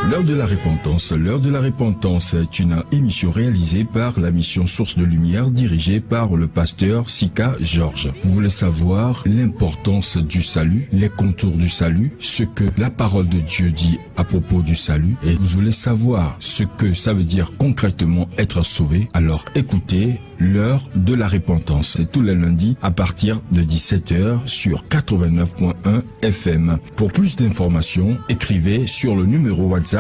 L'heure de la repentance. L'heure de la repentance est une émission réalisée par la mission Source de Lumière dirigée par le pasteur Sika Georges. Vous voulez savoir l'importance du salut, les contours du salut, ce que la parole de Dieu dit à propos du salut, et vous voulez savoir ce que ça veut dire concrètement être sauvé, alors écoutez l'heure de la repentance. C'est tous les lundis à partir de 17h sur 89.1 FM. Pour plus d'informations, écrivez sur le numéro WhatsApp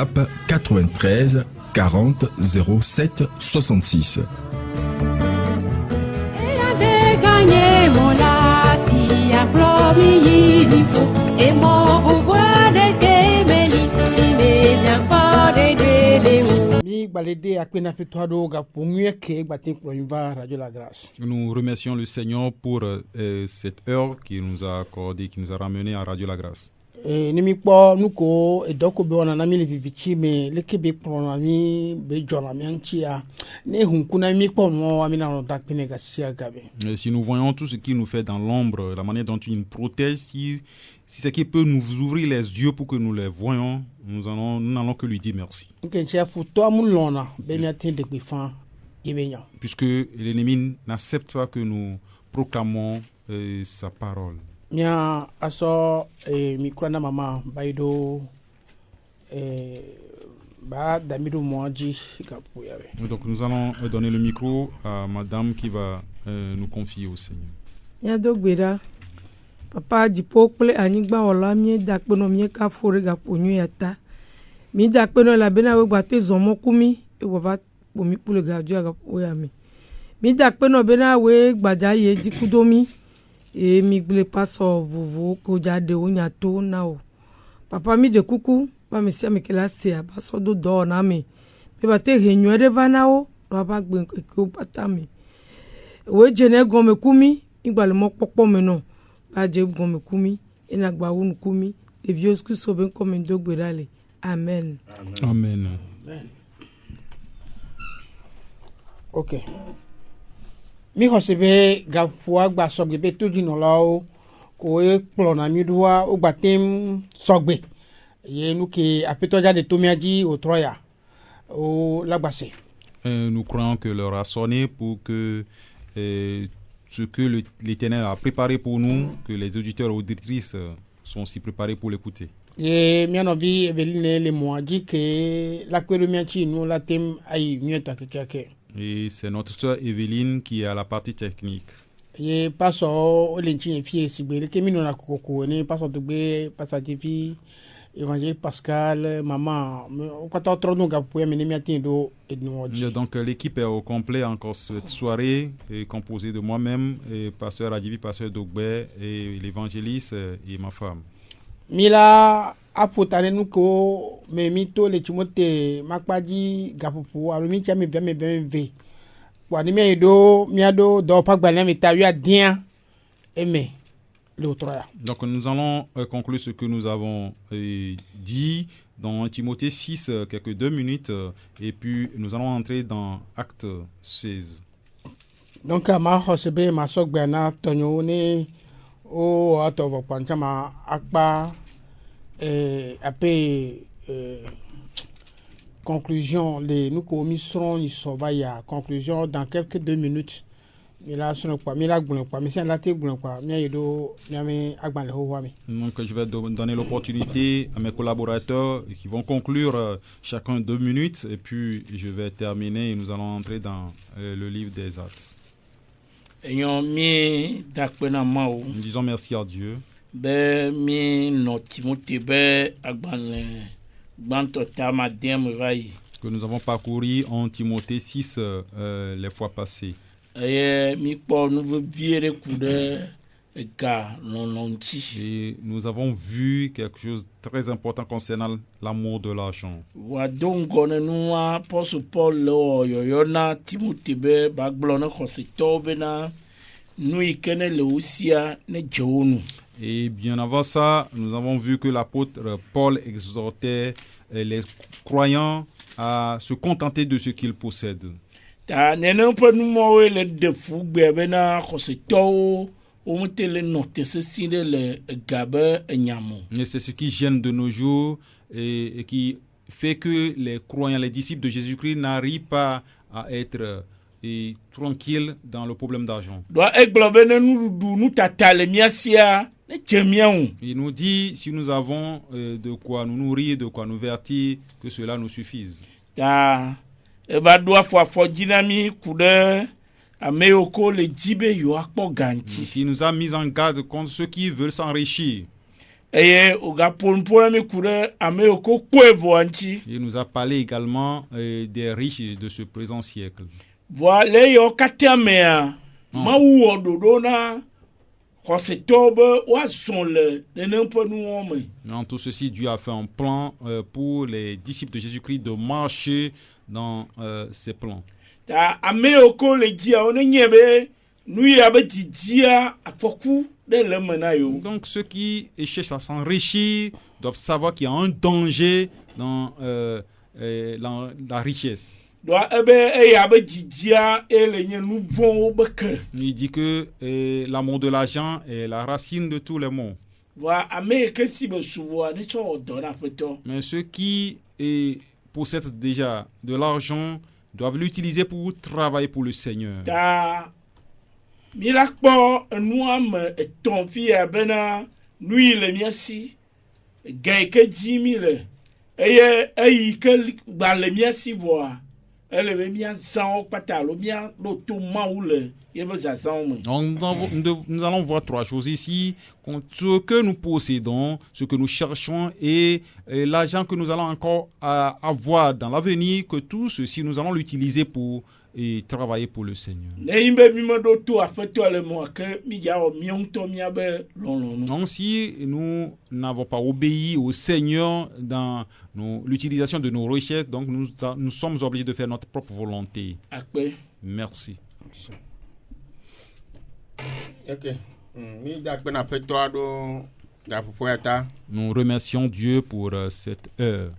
93 40 07 66. Nous remercions le Seigneur pour cette heure qu'il nous a accordée, qui nous a ramené à Radio La Grâce. Si nous voyons tout ce qu'il nous fait dans l'ombre, la manière dont il nous protège, si c'est qu'il peut nous ouvrir les yeux pour que nous les voyons, nous n'allons que lui dire merci. Puisque l'ennemi n'accepte pas que nous proclamons sa parole. Mia aso mikrana mama baido ba damido moaji kapuyawe. Donc nous allons donner le micro à madame qui va nous confier au Seigneur. Ya dogbera papa jipo ple anigba ola mi dakpeno mi ka fore ga ponyu yata. Mi dakpeno la bena we gbate zomo kumi e wo va pomi pule ga ju ga poyami. Mi dakpeno bena we gbaja ye dikudomi. Et mi ble paso vovo ko jade o nyato na o papa mi de kuku pa mi sia mi kela se abaso do na mi be ba te renyo de vana o do ba gbe ko pata mi we jene gon me kumi igba le mo popo me no ba je gon me kumi ina gba wonu kumi e vieux ku so ben comme ndo gberale amen amen. OK. Mi hosebe gafua gba sogbe be toji no lawo ko e plona mi duwa o gba tem sogbe ye nu ke apeto jade to mi aji o troya o lagbase. Nous croyons que l'heure a sonné pour que ce que l'Éternel a préparé pour nous, que les auditeurs et auditrices sont aussi préparés pour l'écouter. Et mi anovi Eveline le moaji ke la kwero mi achi nu la tem ai mieta keke. Et c'est notre sœur Evelyne qui est à la partie technique. Et passo olenchi fie sibere ke mino na kokoko ne passo de be passa de vie évangile Pascal maman o kwata tro no ga poya me mi atindo ednoji. Donc l'équipe est au complet encore cette soirée est composée de moi-même et pasteur Adivi, pasteur Dogbe et l'évangéliste et ma femme. Mila apotane nuko me mito le chimote makpaji gapupu alumi cha me ve kwa ni me do miado do pagbale me tawi adien aimé le autre. Donc nous allons conclure ce que nous avons dit dans Timothée 6 quelques 2 minutes et puis nous allons entrer dans Acte 16. Donc ma hosebe ma sogbe na tonyo ne o atovo panchama akpa après conclusion les nous commisserons ils surveillent conclusion dans quelques 2 minutes mais là ce n'est pas mais là pas mais c'est la table quoi mais do mais agban le hoami. Donc je vais donner l'opportunité à mes collaborateurs qui vont conclure chacun 2 minutes et puis je vais terminer et nous allons entrer dans le livre des Actes. Nous disons merci à Dieu. Que nous avons parcouru en Timothée 6 les fois passées. Et nous avons vu quelque chose de très important concernant l'amour de l'argent. Et bien avant ça, nous avons vu que l'apôtre Paul exhortait les croyants à se contenter de ce qu'ils possèdent. Et c'est ce qui gêne de nos jours et qui fait que les croyants, les disciples de Jésus-Christ n'arrivent pas à être tranquilles dans le problème d'argent. Il nous dit, si nous avons de quoi nous nourrir, de quoi nous vertir, que cela nous suffise. Il nous a mis en garde contre ceux qui veulent s'enrichir. Il nous a parlé également des riches de ce présent siècle. Dans tout ceci, Dieu a fait un plan pour les disciples de Jésus-Christ de marcher dans ces plans. Donc ceux qui cherchent à s'enrichir doivent savoir qu'il y a un danger dans la richesse. Il dit que l'amour de l'argent est la racine de tous les maux. Mais ceux qui possèdent déjà de l'argent doivent l'utiliser pour travailler pour le Seigneur. Nous allons voir trois choses ici. Ce que nous possédons, ce que nous cherchons et l'argent que nous allons encore avoir dans l'avenir, que tout ceci, nous allons l'utiliser pour travailler pour le Seigneur. Donc si nous n'avons pas obéi au Seigneur dans l'utilisation de nos richesses, donc nous sommes obligés de faire notre propre volonté. Merci. Nous remercions Dieu pour cette heure.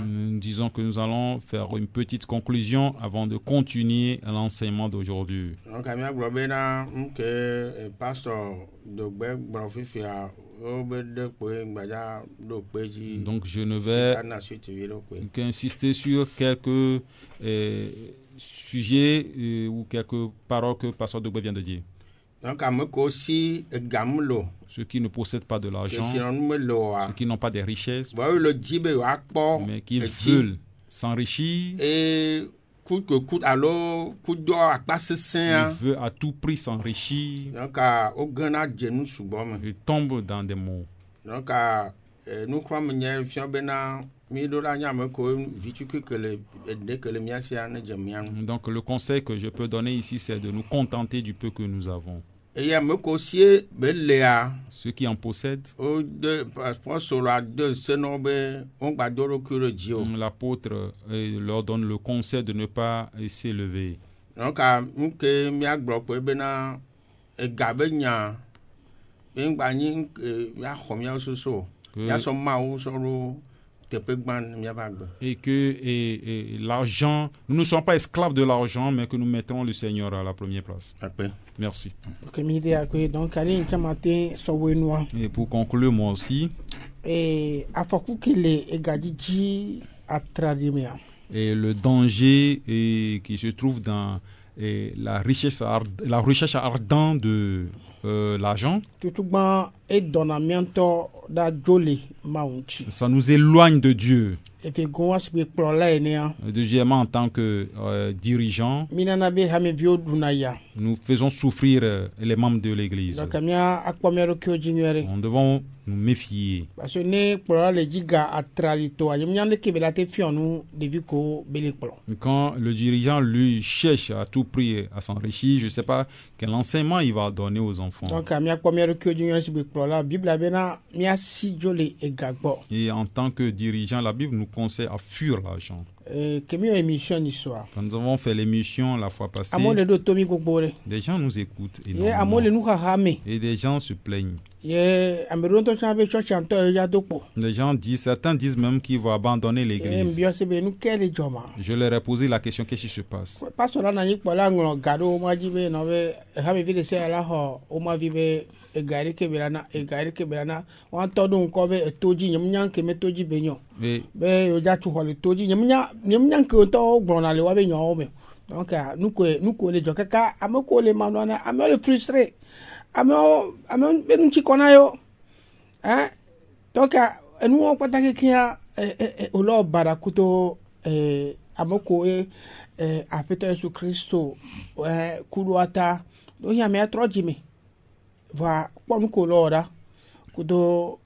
Nous disons que nous allons faire une petite conclusion avant de continuer l'enseignement d'aujourd'hui. Donc je ne vais qu'insister sur quelques sujets ou quelques paroles que Pasteur Dogbe vient de dire. Ceux qui ne possèdent pas de l'argent, ceux qui n'ont pas de richesses, mais qui veulent s'enrichir, il veut à tout prix s'enrichir, il tombe dans des maux. Donc le conseil que je peux donner ici, c'est de nous contenter du peu que nous avons. Ceux qui en possèdent, l'apôtre leur donne le conseil de ne pas s'élever. Et que l'argent, nous ne sommes pas esclaves de l'argent, mais que nous mettons le Seigneur à la première place. Merci. Et pour conclure, moi aussi, et le danger qui se trouve dans la recherche ardente de l'argent, ça nous éloigne de Dieu. Deuxièmement, en tant que dirigeant, nous faisons souffrir les membres de l'Église. Nous devons nous méfier. Quand le dirigeant, lui, cherche à tout prix à s'enrichir, je ne sais pas quel enseignement il va donner aux enfants. Et en tant que dirigeant, la Bible nous conseille à fuir l'argent. kemi émission ni soir Quand nous avons fait l'émission la fois passée, amole do tomi gogbore des gens nous écoutent ye amole énormément. nu hahame Et des gens se plaignent. ye ameron to chambe church anto ya dopo Les gens disent, certains disent même qu'ils vont abandonner e l'église. mbio se be nu kele joma Je leur ai posé la question, qu'est-ce qui se passe? pastor na yi pola nglo gado o ma jibe no be hame vide se ala ho o ma vibe e gari ke belana wan to do nko be toji nyam nyan ke me toji be nyo Et be o ja tu hole toji nyam nyan ke to gbona le wa be nyo o me donc nous ko le jokaka amako le manona amelo frustré amo be nu chikona yo donc enu o patake kia o lo barakuto amoko apeta Yesu Kristo kuruata do ya me atrojimi va ponu ko lora kudo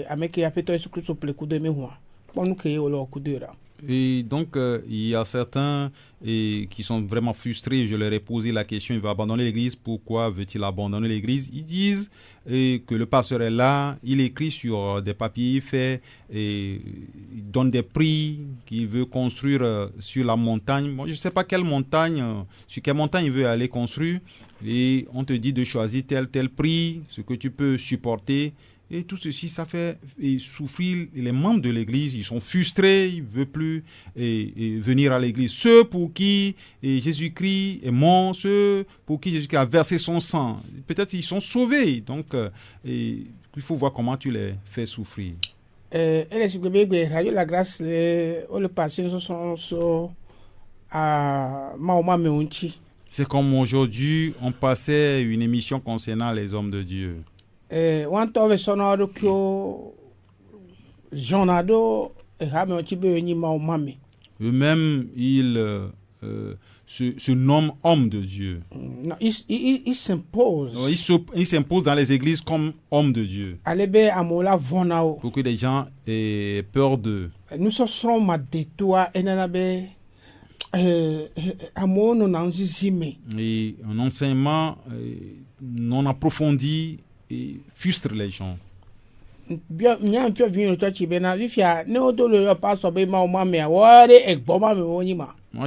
ameke apeta Yesu Kristo ple kudo me ho ponu ke o lo kudera. Et donc, il y a certains qui sont vraiment frustrés. Je leur ai posé la question, il va abandonner l'église. Pourquoi veut-il abandonner l'église? Ils disent que le pasteur est là, il écrit sur des papiers, il donne des prix qu'il veut construire sur la montagne. Moi, je ne sais pas quelle montagne, sur quelle montagne il veut aller construire. Et on te dit de choisir tel prix, ce que tu peux supporter. Et tout ceci, ça fait souffrir les membres de l'église. Ils sont frustrés, ils ne veulent plus venir à l'église. Ceux pour qui Jésus-Christ est mort, ceux pour qui Jésus-Christ a versé son sang, peut-être ils sont sauvés. Donc, il faut voir comment tu les fais souffrir. Radio La Grâce, le passé sont à Mahoma Meunchi. C'est comme aujourd'hui, on passait une émission concernant les hommes de Dieu. Wantove sonoro kyo jonado hame chibe ni maumame. Eux-mêmes, ils se nomment hommes de Dieu. Non, ils s'imposent. Ils s'imposent dans les églises comme hommes de Dieu. Alebe amola vonao. Pour que les gens aient peur d'eux. Nous sommes ma détour enanabe amono nanzizime. Et un enseignement non approfondi et frustre les gens. Moi,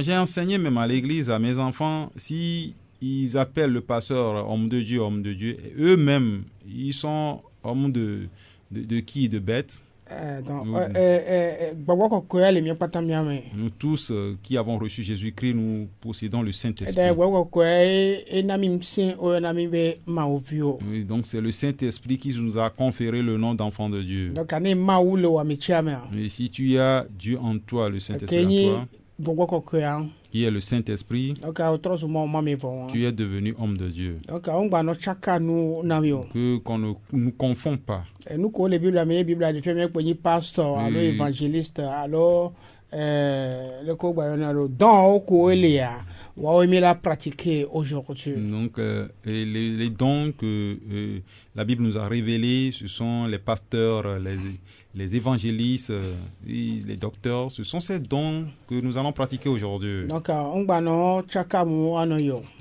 j'ai enseigné même à l'église à mes enfants, si ils appellent le pasteur homme de Dieu, et eux-mêmes, ils sont hommes de qui? De bêtes. Nous tous qui avons reçu Jésus-Christ, nous possédons le Saint-Esprit. Oui, donc c'est le Saint-Esprit qui nous a conféré le nom d'enfant de Dieu. Et si tu as Dieu en toi, le Saint-Esprit en toi, qui est le Saint-Esprit, tu es devenu homme de Dieu. Que qu'on ne nous confond pas. Nous connaissons la Bible, la Bible, pasteur, alors évangéliste, alors le don qu'Oléa, on la pratiquer aujourd'hui. Donc les dons que la Bible nous a révélés, ce sont les pasteurs, les évangélistes, les docteurs, ce sont ces dons que nous allons pratiquer aujourd'hui. Donc,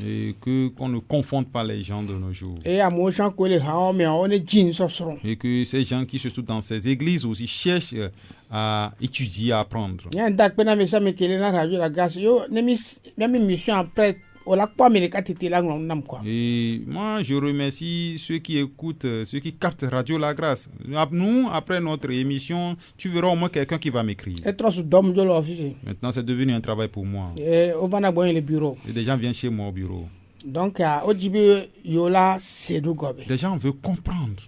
et qu'on ne confonde pas les gens de nos jours. Et que ces gens qui se trouvent dans ces églises aussi cherchent à étudier, à apprendre. Et moi, je remercie ceux qui écoutent, ceux qui captent Radio La Grâce. Nous, après notre émission, tu verras au moins quelqu'un qui va m'écrire. Maintenant, c'est devenu un travail pour moi. Et des gens viennent chez moi au bureau. Donc, des gens veulent comprendre.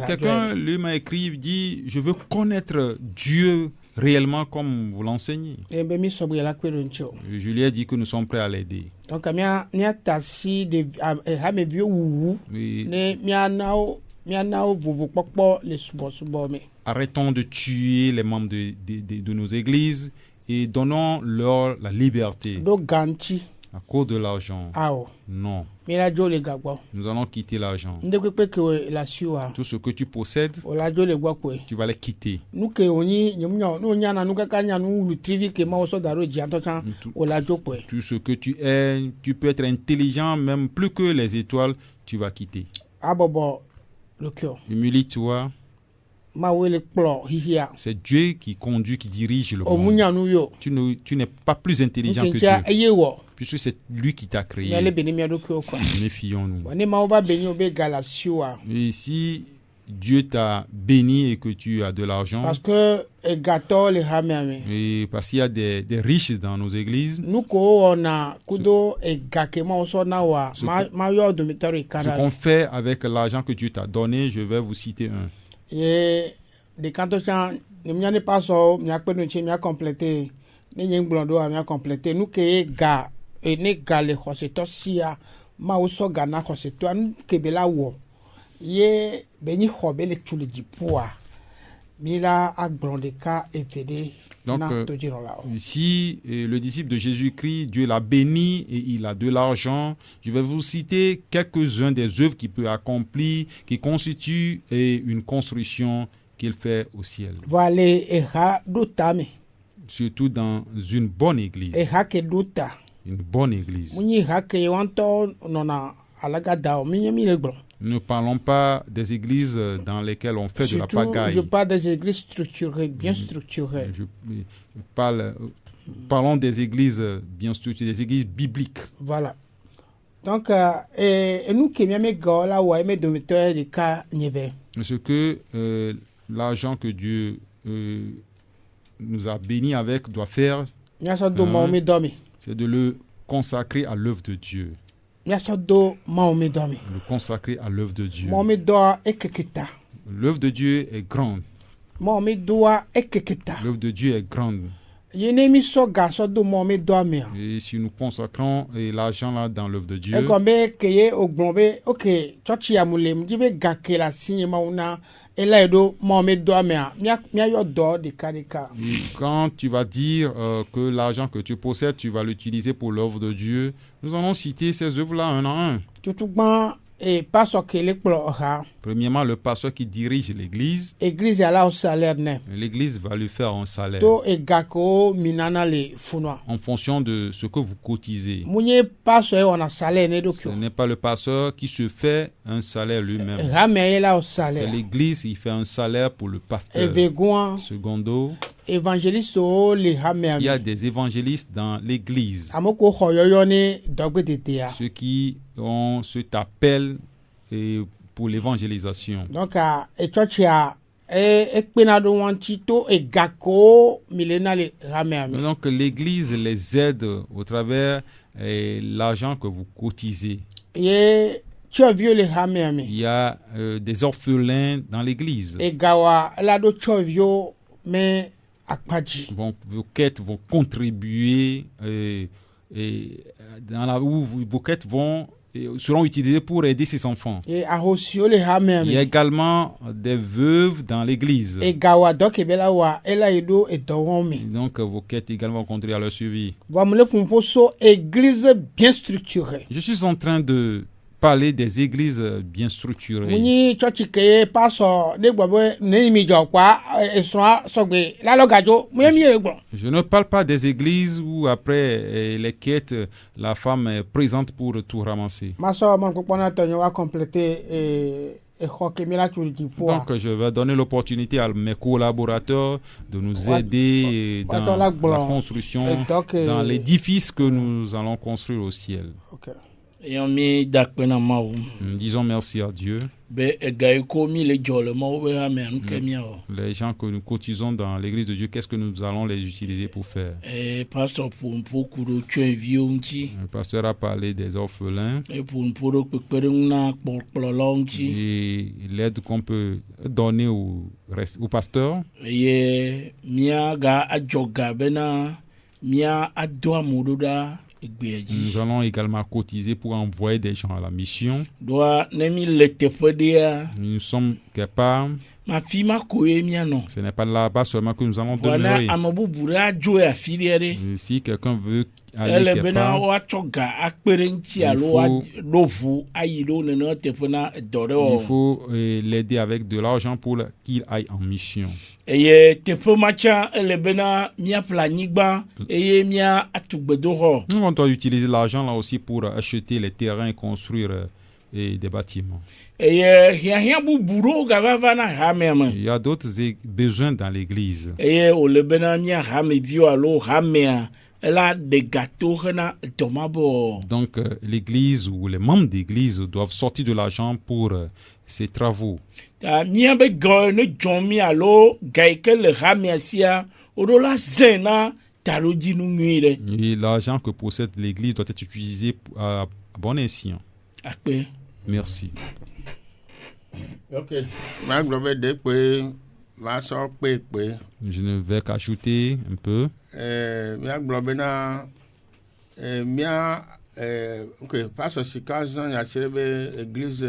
Quelqu'un lui m'a écrit, il dit, je veux connaître Dieu réellement comme vous l'enseignez. Je lui ai dit que nous sommes prêts à l'aider. Donc, arrêtons de tuer les membres de nos églises et donnons-leur la liberté. À cause de l'argent. Non. Nous allons quitter l'argent. Tout ce que tu possèdes, tu vas les quitter. Tout ce que tu es, tu peux être intelligent, même plus que les étoiles, tu vas quitter. Humilie-toi. mawe le kplɔ hihia C'est Dieu qui conduit, qui dirige le o monde. munya nu yo Tu n'es pas plus intelligent que nkenkia Dieu, eye wɔ puisque c'est lui qui t'a créé. miale beni mia ɖokuiwo kɔ Méfions-nous. ne mawo va benyi wo be galasiwoa Et si Dieu t'a béni et que tu as de l'argent, parce que egatɔwo le hamea me et parce qu'il y a des riches dans nos églises, nu ko wo wɔna kudo egake ma wo sɔna woa Ce mayɔ wo dometɔ ɖeka ce ɖa qu'on fait avec l'argent que Dieu t'a donné, je vais vous citer un. ye ɖeka tɔ tsã ne mia ne pasɔ miakpe no tsi mia complete ne nye ŋgblɔ ɖoa mia complete nu ke ye ga ne ga le xɔsetɔ sia ma wo sɔ ga na xɔsetɔa nu ke be la wɔ ye benyi xɔ be le tu le dziƒoa mi la agblɔ ɖeka eve ɖe Donc, na todzinɔlawo. Si le disciple de Jésus-Christ, Dieu l'a béni et il a de l'argent, je vais vous citer quelques-uns des œuvres qu'il peut accomplir, qui constituent une construction qu'il fait au ciel. Vɔ le eha ɖo ta me Surtout dans une bonne église. eha ke ɖo ta Une bonne église. mu nyi eha ke wa ŋutɔ nɔna alagada o mi nye mi le gblɔ. Ne parlons pas des églises dans lesquelles on fait de la Surtout, pagaille. je parle des églises structurées, bien structurées. Parlons des églises bien structurées, des églises bibliques. Voilà. Donc, nous qui sommes là où nous sommes ɖeka nye be. Ce que l'argent que Dieu nous a béni avec doit faire, Miasɔ do mawo mi dɔ mi. c'est de le consacrer à l'œuvre de Dieu. Miasɔ do mawo mi dɔ mi. Le consacrer à l'œuvre de Dieu. Mawo mi dɔa ekeke ta. L'œuvre de Dieu est grande. Mawo mi dɔa ekeke ta. L'œuvre de Dieu est grande. Ye ne mi sɔ gasɔ do mawo mi dɔa mea. Et si nous consacrons l'argent là dans l'œuvre de Dieu, Egɔn be keye o gblɔ be ok tsɔtsi ya mu le mu dzi be gake le asi nye mawo na ela yi ɖo mawo mi dɔa mea miayɔ dɔ ɖekaɖeka. et quand tu vas dire que l'argent que tu possèdes, tu vas l'utiliser pour l'œuvre de Dieu, nous allons citer ces œuvres-là un à un. Tutugbã pasɔ ke le kplɔ ha. Premièrement, le pasteur qui dirige l'église, Église ya la o salaire ne. l'église va lui faire un salaire To egako minana le funua. en fonction de ce que vous cotisez. Munye pasɔ ye wɔna salaire ne Ce ɖokui. n'est pas le pasteur qui se fait un salaire lui-même. Ramea ye la o C'est salaire. l'église qui fait un salaire pour le pasteur. Evegoa Secondo, évangélistewo le hamea il y a me. des évangélistes dans l'église, Amoko xɔ yɔyɔ ne dɔgbededea. ceux qui ont cet appel pour l'évangélisation. Donc etsɔtsia ekpena ɖo wɔn ŋuti to egako milena le hamea me. Donc l'église les aide au travers l'argent que vous cotisez. Ye tsɔviwo le hamea Il me. y a des orphelins dans l'église. Egawa ela ɖo tsɔviwo me akpadzi. Bon, vos quêtes vont contribuer où vos quêtes seront utilisées pour aider ces enfants. Ye ahosiwo le hamea Il y a me. également des veuves dans l'église. Egawa dɔ ke be la wa ela yi ɖo edɔ wɔm me. Donc vos quêtes également contribuent à leur suivi. Vɔ mu le ƒoƒo so église bien structurée. Je suis en train de parler des églises bien structurées. Munyi tsɔtsi ke ye pasɔ ne gbɔ be ne mi dzɔ kpa esrɔ̃a sɔgbe lalɔ gadzo munye mi yɛrɛ gbɔ. Je ne parle pas des églises où après les quêtes, la femme est présente pour tout ramasser. Masɔ mɔnukpɔkpɔna tɔ nye wa compléter exɔ ke mi la tu dziƒoa. Donc je vais donner l'opportunité à mes collaborateurs de nous Ouais. aider Ouais, dans dans la la blanc. construction, Et donc, dans l'édifice que nous allons construire au ciel. Okay. Eyɔn mi da kpe na Mawu Disons merci à Dieu. be ega yi ko mi le dzɔ le Mawu be hamea nu ke miawɔ. Les gens que nous cotisons dans l'église de Dieu, qu'est-ce que nous allons les utiliser pour faire? Pastor ƒonuƒo ku ɖo tsyɔ̃eviwo ŋuti. Le pasteur a parlé des orphelins Ƒonuƒo ɖo kpekpeɖeŋu na kplɔlawo ŋuti. et l'aide qu'on peut donner au pasteur. Eye míaga adzɔ ga bena mía ado amewo ɖo ɖa egbea Nous dzi. allons également cotiser pour envoyer des gens à la mission. Ɖoa ne mi le teƒe ɖea Nous sommes quelque part. mafi ma koe mianɔ. Ce n'est pas là-bas seulement que nous allons Vɔ ne demeurer. ame bubu ɖe adzo afi ɖe ɖe. Si quelqu'un veut aller Ele quelque bena part, woatsɔ ga akpe ɖe ŋuti alo faut- woaɖo ʋu ayi ɖo nene teƒe na dɔ ɖe il wɔwɔ. faut l'aider avec de l'argent pour qu'il aille en mission. Eye teƒe ma tsã ele bena míaƒle anyigba eye mía atu gbedoxɔ. Nous, on doit utiliser l'argent là aussi pour acheter les terrains et construire et des bâtiments. eye hiahia buburo gavava na hame me Il y a d'autres besoins dans l'église. eye ole bena mia hame bio alo hamea la de gâteau na tomabo Donc l'église ou les membres d'église doivent sortir de l'argent pour ces travaux. ta mia be go ne jomi alo gaike le hamea sia odola zena taroji nu ngire Et l'argent que possède l'église doit être utilisé à bon escient. akpe Merci. ok ma gblɔ be ɖe va sɔ kpekpe Je ne vais qu'ajouter un peu. míagblɔ bena mía ok pastor Sika zã nyasi ɖe be église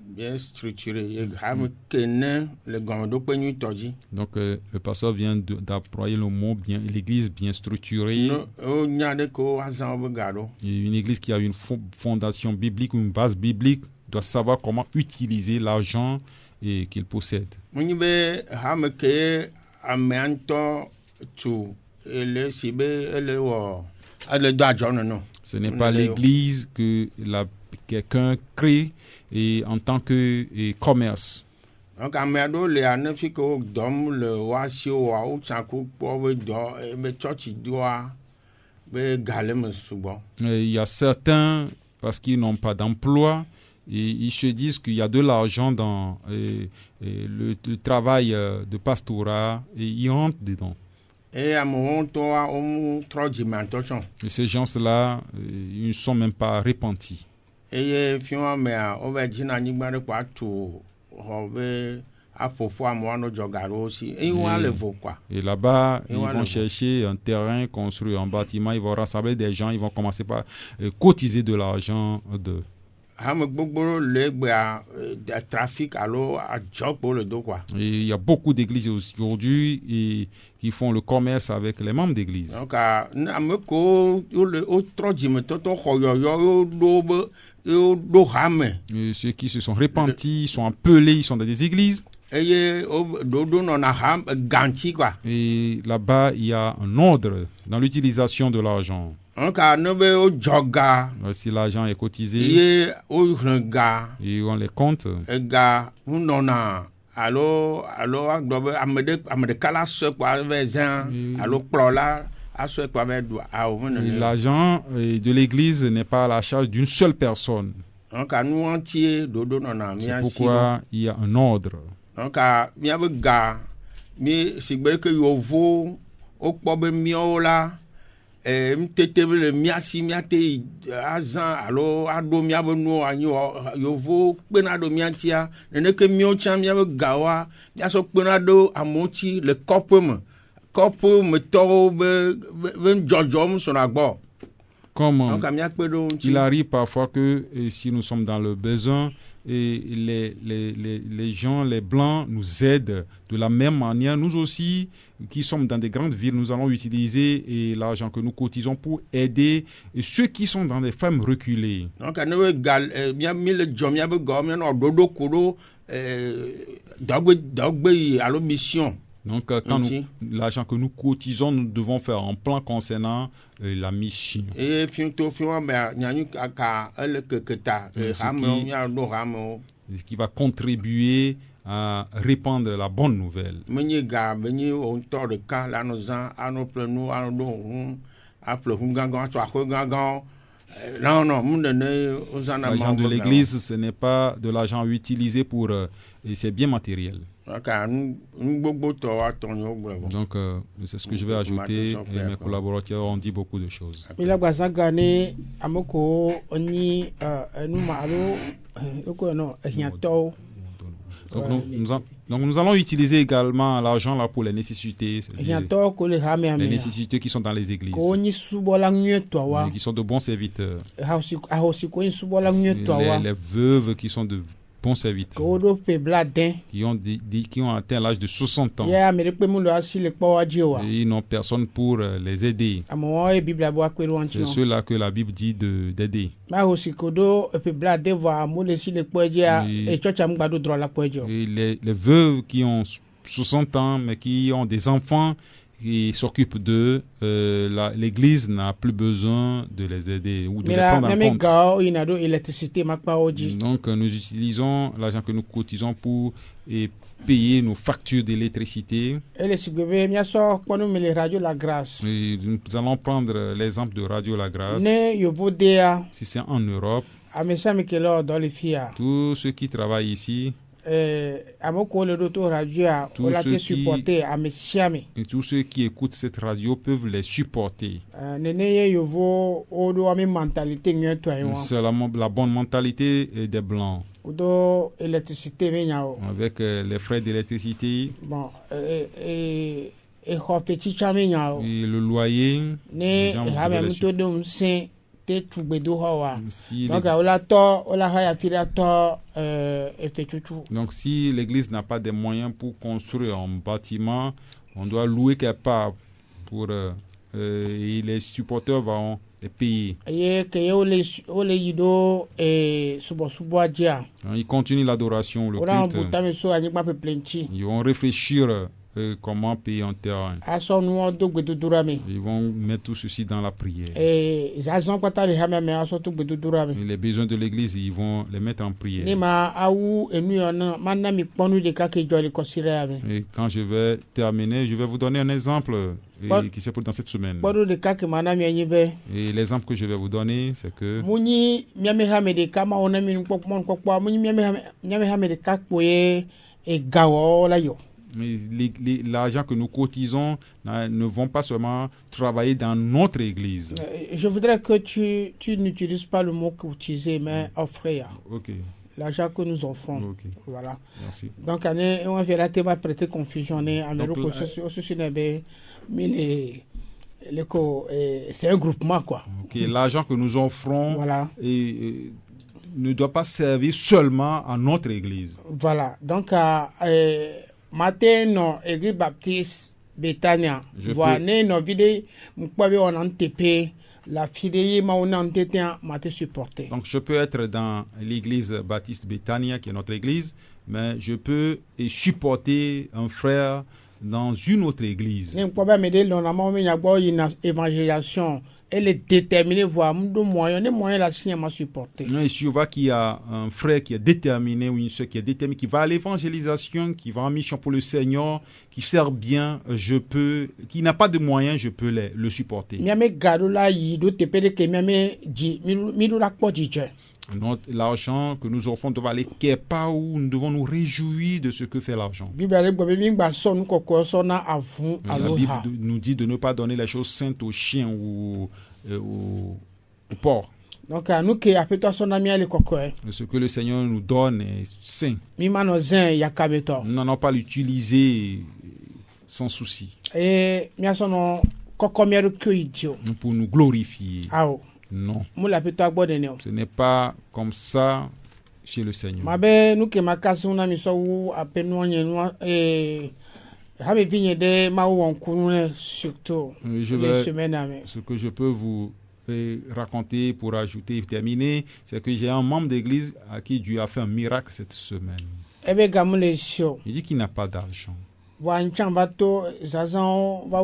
bien structurée hame ke ne le gɔmeɖokpe nyuitɔ dzi. Donc le pasteur vient d'employer le mot bien, l'église bien structurée. wo nya ɖe ko woazã wo be ga ɖo. Une église qui a une fondation biblique, une base biblique, doit savoir comment utiliser l'argent qu'il possède. Munyi be hame ke amea ŋutɔ tu ele si be ele wɔ ele do adzɔ nono. Ce n'est pas l'église que quelqu'un crée et en tant que commerce. Donc ame aɖewo le ane fi ke wo dɔm le woasiwo wa wotsã ku kpɔ be dɔ be tsɔtsi doa be ga le me sugbɔ. Il y a certains, parce qu'ils n'ont pas d'emploi, et ils se disent qu'il y a de l'argent dans le travail de pastorat et ils rentrent dedans. Et amewo ŋutɔa wo trɔ dzimatɔ tsɔ. Et ces gens-là, ils ne sont même pas repentis. Eye fi wa mea wo va dzi na anyigba ɖe kɔ atu xɔ be aƒoƒo amewo anɔ dzɔga ɖewo si. Eye wa le vo quoi. Et là-bas, ils vont chercher un terrain, construire un bâtiment, ils vont rassembler des gens, ils vont commencer par cotiser de l'argent de... Hame gbogbo le gbea trafic alo adzɔkpo le do quoi. Et il y a beaucoup d'églises aujourd'hui qui font le commerce avec les membres d'église. Donc ame ko o trɔ dzimetɔtɔ xɔ yɔyɔ yo do hame. Et ceux qui se sont repentis, sont appelés, ils sont dans des églises. Eye do nɔna ham ganti quoi. Et là-bas, il y a un ordre dans l'utilisation de l'argent. Donc ne be o dzɔga. Si l'argent est cotisé, Ye o hlẽ ga. Et on les compte. Ega nɔna alo agblɔ be ame ɖeka la sɔ kpa va zã alo kplɔla asɔ kpa va do awo mene. L'argent de l'église n'est pas à la charge d'une seule personne. Donc nu ŋutie dodo nɔna mia si. C'est pourquoi il y a un ordre. Donc mia be ga mi sigbe ke yovo wokpɔ be miawo la mtete le mia si miate azã alo aɖo mia be nuwo anyi yovo kpena ɖo mia ŋutia neneke miawo tsã mia be gawoa miasɔ kpena ɖo amewo ŋuti le kɔƒe metɔwo be dzɔdzɔm sɔna gbɔ. Comme Donc il arrive parfois que si nous sommes dans le besoin, et les gens, les blancs nous aident de la même manière. Nous aussi, qui sommes dans des grandes villes, nous allons utiliser l'argent que nous cotisons pour aider ceux qui sont dans des fermes reculées. Donc, donc quand l'argent que nous cotisons, nous devons faire un plan concernant la mission. Et ce qui va contribuer à répandre la bonne nouvelle. L'argent de l'église, ce n'est pas de l'argent utilisé pour... et c'est bien matériel. Donc, c'est ce que je vais ajouter. Et mes collaborateurs ont dit beaucoup de choses. Donc nous allons utiliser également l'argent là pour les nécessités. Les nécessités qui sont dans les églises. Qui sont de bons serviteurs. Les veuves qui sont de bons serviteurs. Qui ont atteint l'âge de 60 ans. Et ils n'ont personne pour les aider. C'est ceux-là que la Bible dit d'aider. Et les veuves qui ont 60 ans mais qui ont des enfants qui s'occupent d'eux, l'Église n'a plus besoin de les aider ou de les Mira prendre en meme compte. gao ina do électricité makpa oji. Donc, nous utilisons l'argent que nous cotisons pour payer nos factures d'électricité. Ele sigbe mia so kono mele radio la grâce. Et nous allons prendre l'exemple de Radio La Grâce. Ne yobo dea Si c'est en Europe, amesa mikelo do le fia. tous ceux qui travaillent ici Amoko le doto radio a Tous ola ceux te supporter amesiame. et tous ceux qui écoutent cette radio peuvent les supporter. Nene ye yovo odo ami mentalité nyeto aywa. C'est la bonne mentalité des Blancs. Kudo électricité me nyao. Avec les frais d'électricité Bon et hofe chicha me nyao. et le loyer. Ne les gens ha devaient me les mto de msen te tugbedo hawa. Si Donc les- ola to ola haya tira to efe chuchu. Donc si l'église n'a pas des moyens pour construire un bâtiment, on doit louer quelque part pour et les supporters vont les payer. Ye ke ye ole yido subo ajia. Donc, ils continuent l'adoration, le Ola culte. mbuta me so anyigba pe plenty. Ils vont réfléchir comment payer un terrain. Aso nu do gbedodura me. Ils vont mettre tout ceci dans la prière. Zazon kwata le hame me aso to gbedodura me. Et les besoins de l'église, ils vont les mettre en Ni prière. ma awu enu yana manna mi ponu de ka ke joli kosire ame. Et quand je vais terminer, je vais vous donner un exemple Bon. qui s'est produit dans cette semaine. Bodo de ka ke mana mi anyibe. Et l'exemple que je vais vous donner, c'est que Muni miame hame de kama ona mi nkpokpon nkpokpo muni miame hame de ka kpoye gawo la yo. mais l'argent que nous cotisons ne vont pas seulement travailler dans notre église. Je voudrais que tu n'utilises pas le mot que vous utilisez, mais offrir. Ok, L'argent que nous offrons. ok, Voilà. merci. Donc, on verra que va prêter confusion. Donc, c'est un groupement, quoi. Ok, l'argent que nous offrons Voilà. ne doit pas servir seulement à notre église. Voilà. Donc, matin, non, Église Baptiste Betania. Je Voilà, peux- non, vidéo, on en TP. La fidélité m'a on en TP, m'a te supporté. Donc je peux être dans l'église Baptiste Bethania, qui est notre église, mais je peux supporter un frère dans une autre église. Ni kwa ba me de lona ma me nyagbo une évangélisation, elle est déterminée voir mon moyen, les moyens la signe m'a supporté. Et si je vois qu'il y a un frère qui est déterminé ou une soeur qui est déterminée, qui va à l'évangélisation, qui va en mission pour le Seigneur, qui sert bien, qui n'a pas de moyens, je peux le supporter. Miame gado la yi do te pede ke miame ji mi do la kpo jije. L'argent que nous offrons doit aller quelque part où nous devons nous réjouir de ce que fait l'argent. Bible ale gbo bi ngba so nu kokko so na avun La aloha. Bible nous dit de ne pas donner les choses saintes aux chiens ou aux porcs. Donc nous ke apeto so na mi ale kokko e. Ce que le Seigneur nous donne est saint. Mi mano zen yakameto. Nous n'allons pas l'utiliser sans souci Mi aso no kokko mi ro kyo idio. pour nous glorifier. Awo. Non, Mu la peto agbo de ne o. ce n'est pas comme ça chez le Seigneur. Mabe nu ke makasu na mi so wu apenu onye nu ha me vinye de ma won kunu surtout Je les vais, semaines ame. ce que je peux vous raconter pour ajouter et terminer, c'est que j'ai un membre d'église à qui Dieu a fait un miracle cette semaine. Ebe gamu le sio. Il dit qu'il n'a pas d'argent. Wa nchan va to zazan va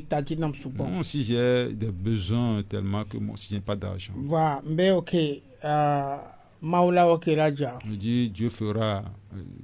taji nam subo. Non, si j'ai des besoins tellement que moi, si je n'ai pas d'argent. Wa mbe okay maula okay raja. Je dis, Dieu fera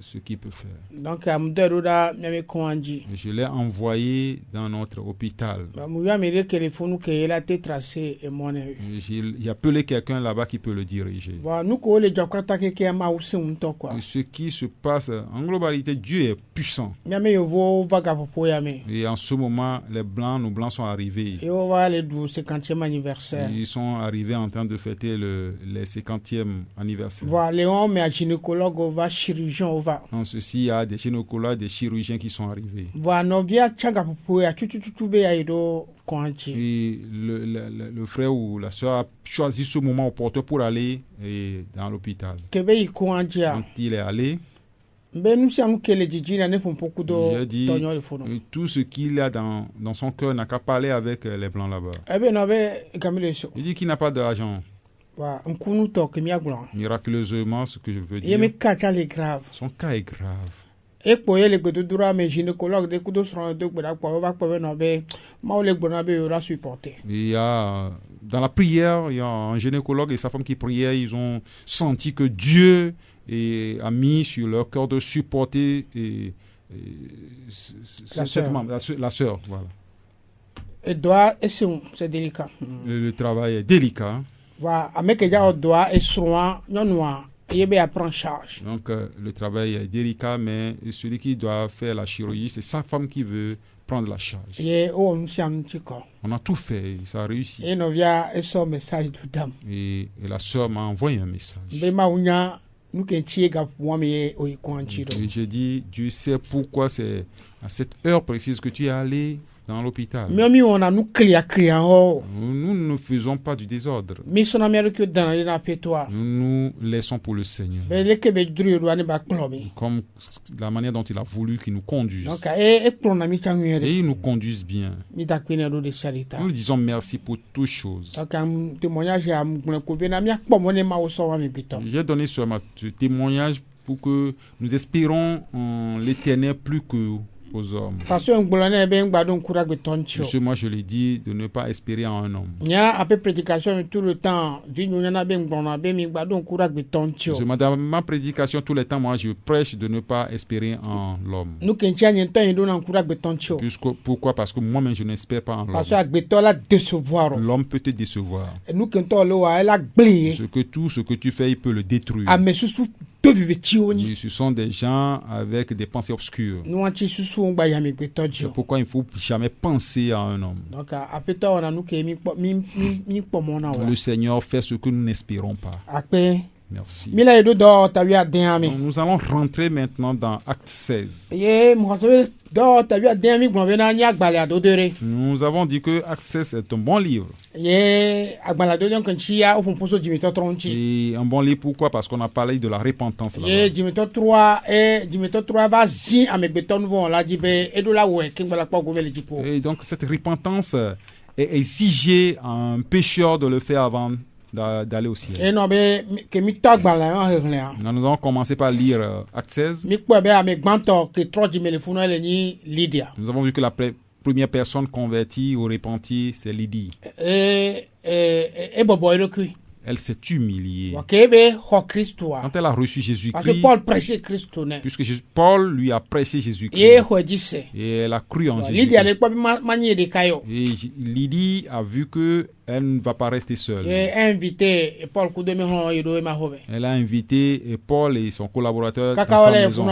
ce qu'il peut faire. Donc amderu da meme konji. Et je l'ai envoyé dans notre hôpital. Mu ya mere téléphone ke la te tracé et mon. Et il y a appelé quelqu'un là-bas qui peut le diriger. Wa nu ko le jakata ke ma usi unto kwa. Et ce qui se passe, en globalité, Dieu est puissant. Meme yo vo vaga popo ya me. Et en ce moment, nos blancs sont arrivés. Et on va aller du 50e anniversaire. Ils sont arrivés en train de fêter les 50e anniversaire. Voilà, Léon, mais un gynécologue, on va chirurgien, on va. En ceci, il y a des gynécologues, des chirurgiens qui sont arrivés. Voilà, non, via Tchanga Popoya, tu be aido Kwanchi. Et le frère ou la soeur a choisi ce moment opportun pour aller dans l'hôpital. Kebe y Kwanchi. Quand il est allé, Ben nous sommes que les Djidjina ne font beaucoup j'ai dit tout ce qu'il a dans son cœur n'a qu'à parler avec les blancs là-bas. Eh bien, on avait Gamile Show. Il dit qu'il n'a pas d'argent. Voilà, un coup nous toque, mi a blanc. Miraculeusement, ce que je veux Il dire, me cacha les graves. son cas est grave. ekpo ye le gbedodura me gynécologue de kudo sron de gbeda po va po no be ma le gbona be ora supporter. Il y a dans la prière, il y a un gynécologue et sa femme qui priaient, ils ont senti que Dieu a mis sur leur cœur de supporter la sœur, voilà. Et doit c'est délicat. Le travail est délicat. Voilà, avec ya doit et soin non noir. À prendre charge. Donc le travail est délicat, mais celui qui doit faire la chirurgie, c'est sa femme qui veut prendre la charge. On a tout fait, ça a réussi. Et la sœur m'a envoyé un message. Et j'ai dit, Dieu sait pourquoi c'est à cette heure précise que tu es allé dans l'hôpital. Nous ne faisons pas du désordre. Nous nous laissons pour le Seigneur. Comme la manière dont il a voulu qu'il nous conduise. Et il nous conduise bien. Nous lui disons merci pour toutes choses. J'ai donné ce témoignage pour que nous espérons en l'Éternel plus que aux hommes. Parce que moi je l'ai dit de ne pas espérer en un homme. Dans ma prédication tout le temps, moi je prêche de ne pas espérer en l'homme. Pourquoi? Parce que moi-même je n'espère pas en l'homme. L'homme peut te décevoir. Tout ce que tu fais, il peut le détruire. Et ce sont des gens avec des pensées obscures. C'est pourquoi il ne faut jamais penser à un homme. Le Seigneur fait ce que nous n'espérons pas. Merci. Nous allons rentrer maintenant dans Acte 16. Nous avons dit que Acte 16 est un bon livre. Et un bon livre, pourquoi? Parce qu'on a parlé de la repentance là-bas. Et donc cette repentance est exigée à un pécheur de le faire avant d'aller au ciel. Nous allons commencer par lire Acte 16. Nous avons vu que la première personne convertie ou repentie, c'est Lydie. Elle s'est humiliée. Quand elle a reçu Jésus-Christ, puisque Paul lui a prêché Jésus-Christ, et elle a cru en Jésus-Christ. Et Lydie a vu que elle ne va pas rester seule. Elle a invité Paul et son collaborateur dans sa maison.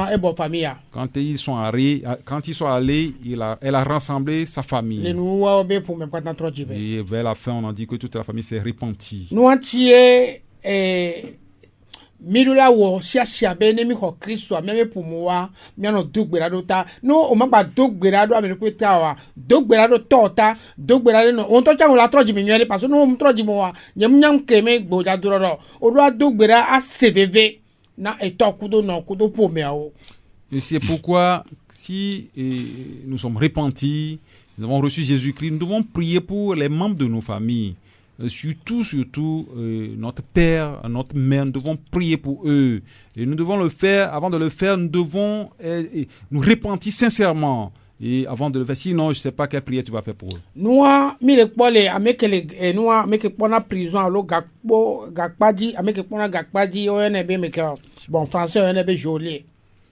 Quand ils sont allés, elle a rassemblé sa famille. Et vers la fin, on a dit que toute la famille s'est repentie. Midula wo sia be ne mi ho Kristo ameme pomoa mi ano dogbera ta no o magba dogbera do amene kweta wa dogbera do tota dogbera no on to changu la troji mi nyere paso no troji mo wa nyem nyam keme gboja duro o do dogbera a cvv na etokudo no kudo pomeo. Et c'est pourquoi si nous sommes repentis, nous avons reçu Jésus-Christ, nous devons prier pour les membres de nos familles. Surtout notre père, notre mère, nous devons prier pour eux. Et nous devons le faire, avant de le faire, nous devons nous repentir sincèrement. Et avant de le faire, sinon, je ne sais pas quelle prière tu vas faire pour eux. Nous,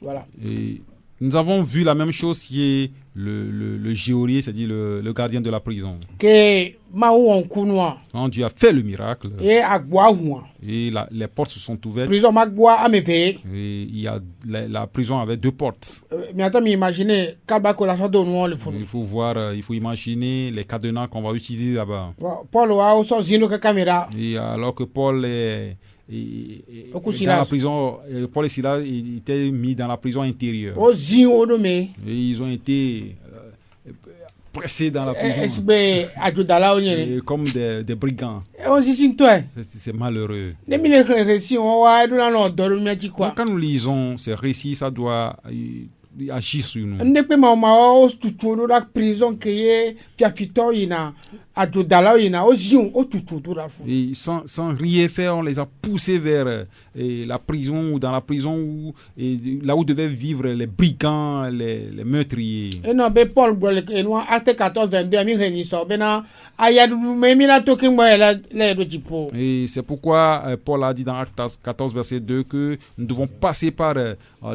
voilà. Et nous avons vu la même chose qui est le geôlier, c'est-à-dire le gardien de la prison. Quand Dieu a fait le miracle, et les portes se sont ouvertes, et la prison avait 2 portes. Il faut imaginer les cadenas qu'on va utiliser là-bas. Et alors que Paul est dans la prison, Paul et Silas étaient mis dans la prison intérieure. Et ils ont été pressés dans la prison comme des brigands. C'est malheureux. Quand nous lisons ces récits, ça doit agir sur nous. adzodalawo yina woziwo wotutu do ɖa fu. Et sans rien faire, on les a poussés vers la prison ou dans la prison là où devaient vivre les brigands, les meurtriers. eno be Paul gblɔ le enua Acte 14:22 mi hlẽ nyisɔ bena ayaɖuɖu me mi la to keŋgbɔ le ɖo dziƒo. Et c'est pourquoi Paul a dit dans Acte 14 verset 2 que nous devons passer par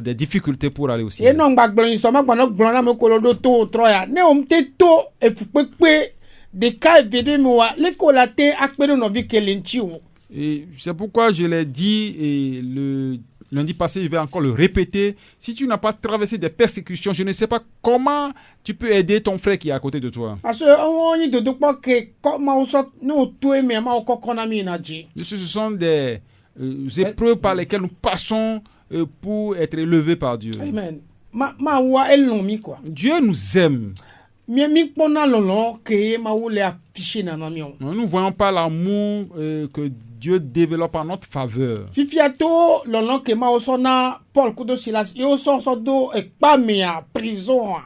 des difficultés pour aller au ciel. eno ŋgba gblɔ nyisɔ ma gbɔnɔ gblɔ na me kolo ɖo to trɔ ya ne wo te to efukpekpe ɖeka eve mi wa leke la te akpe ɖe nɔvi kele ŋtsi o. Et c'est pourquoi je l'ai dit et le lundi passé, je vais encore le répéter. Si tu n'as pas traversé des persécutions, je ne sais pas comment tu peux aider ton frère qui est à côté de toi. Parce que on y dodo pas que comment on sort nous tout mais ma ko kona mi na ji. Ce sont des épreuves par lesquelles nous passons pour être élevés par Dieu. Amen. Ma wa elon mi quoi. Dieu nous aime. Mi pona lolo que ma ou le afficher na na mi on. Nous ne voyons pas l'amour que Dieu développe en notre faveur. Fifiato lolo que ma osona Paul kudo Silas yo so do e pa mi a prison.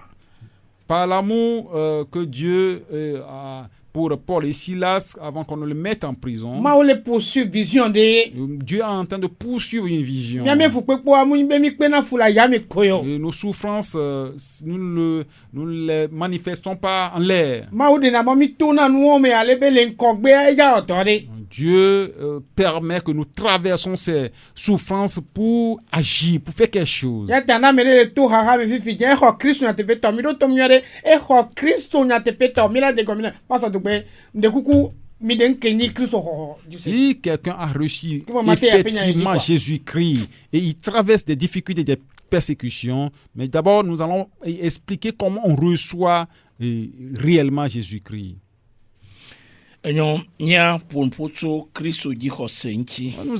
Par l'amour que Dieu a pour Paul et Silas avant qu'on ne le mette en prison. Ma ou le poursuivre vision de Dieu est en train de poursuivre une vision. Ya me fu pe po amu be mi pe na fula ya me koyo. Et nos souffrances, nous ne les manifestons pas en l'air. Ma ou de na mi tona nu me ale be le nkogbe ya otore. Dieu permet que nous traversons ces souffrances pour agir, pour faire quelque chose. Ya tana me le to haha me fifi je ho Kristo na te pe to mi do to mi ore e ho Kristo na te pe to mi la de gomina paso de be de kuku mi den kenyi Kristo ho. Si quelqu'un a reçu effectivement Jésus-Christ et il traverse des difficultés, des persécutions, mais d'abord nous allons expliquer comment on reçoit réellement Jésus-Christ. Nous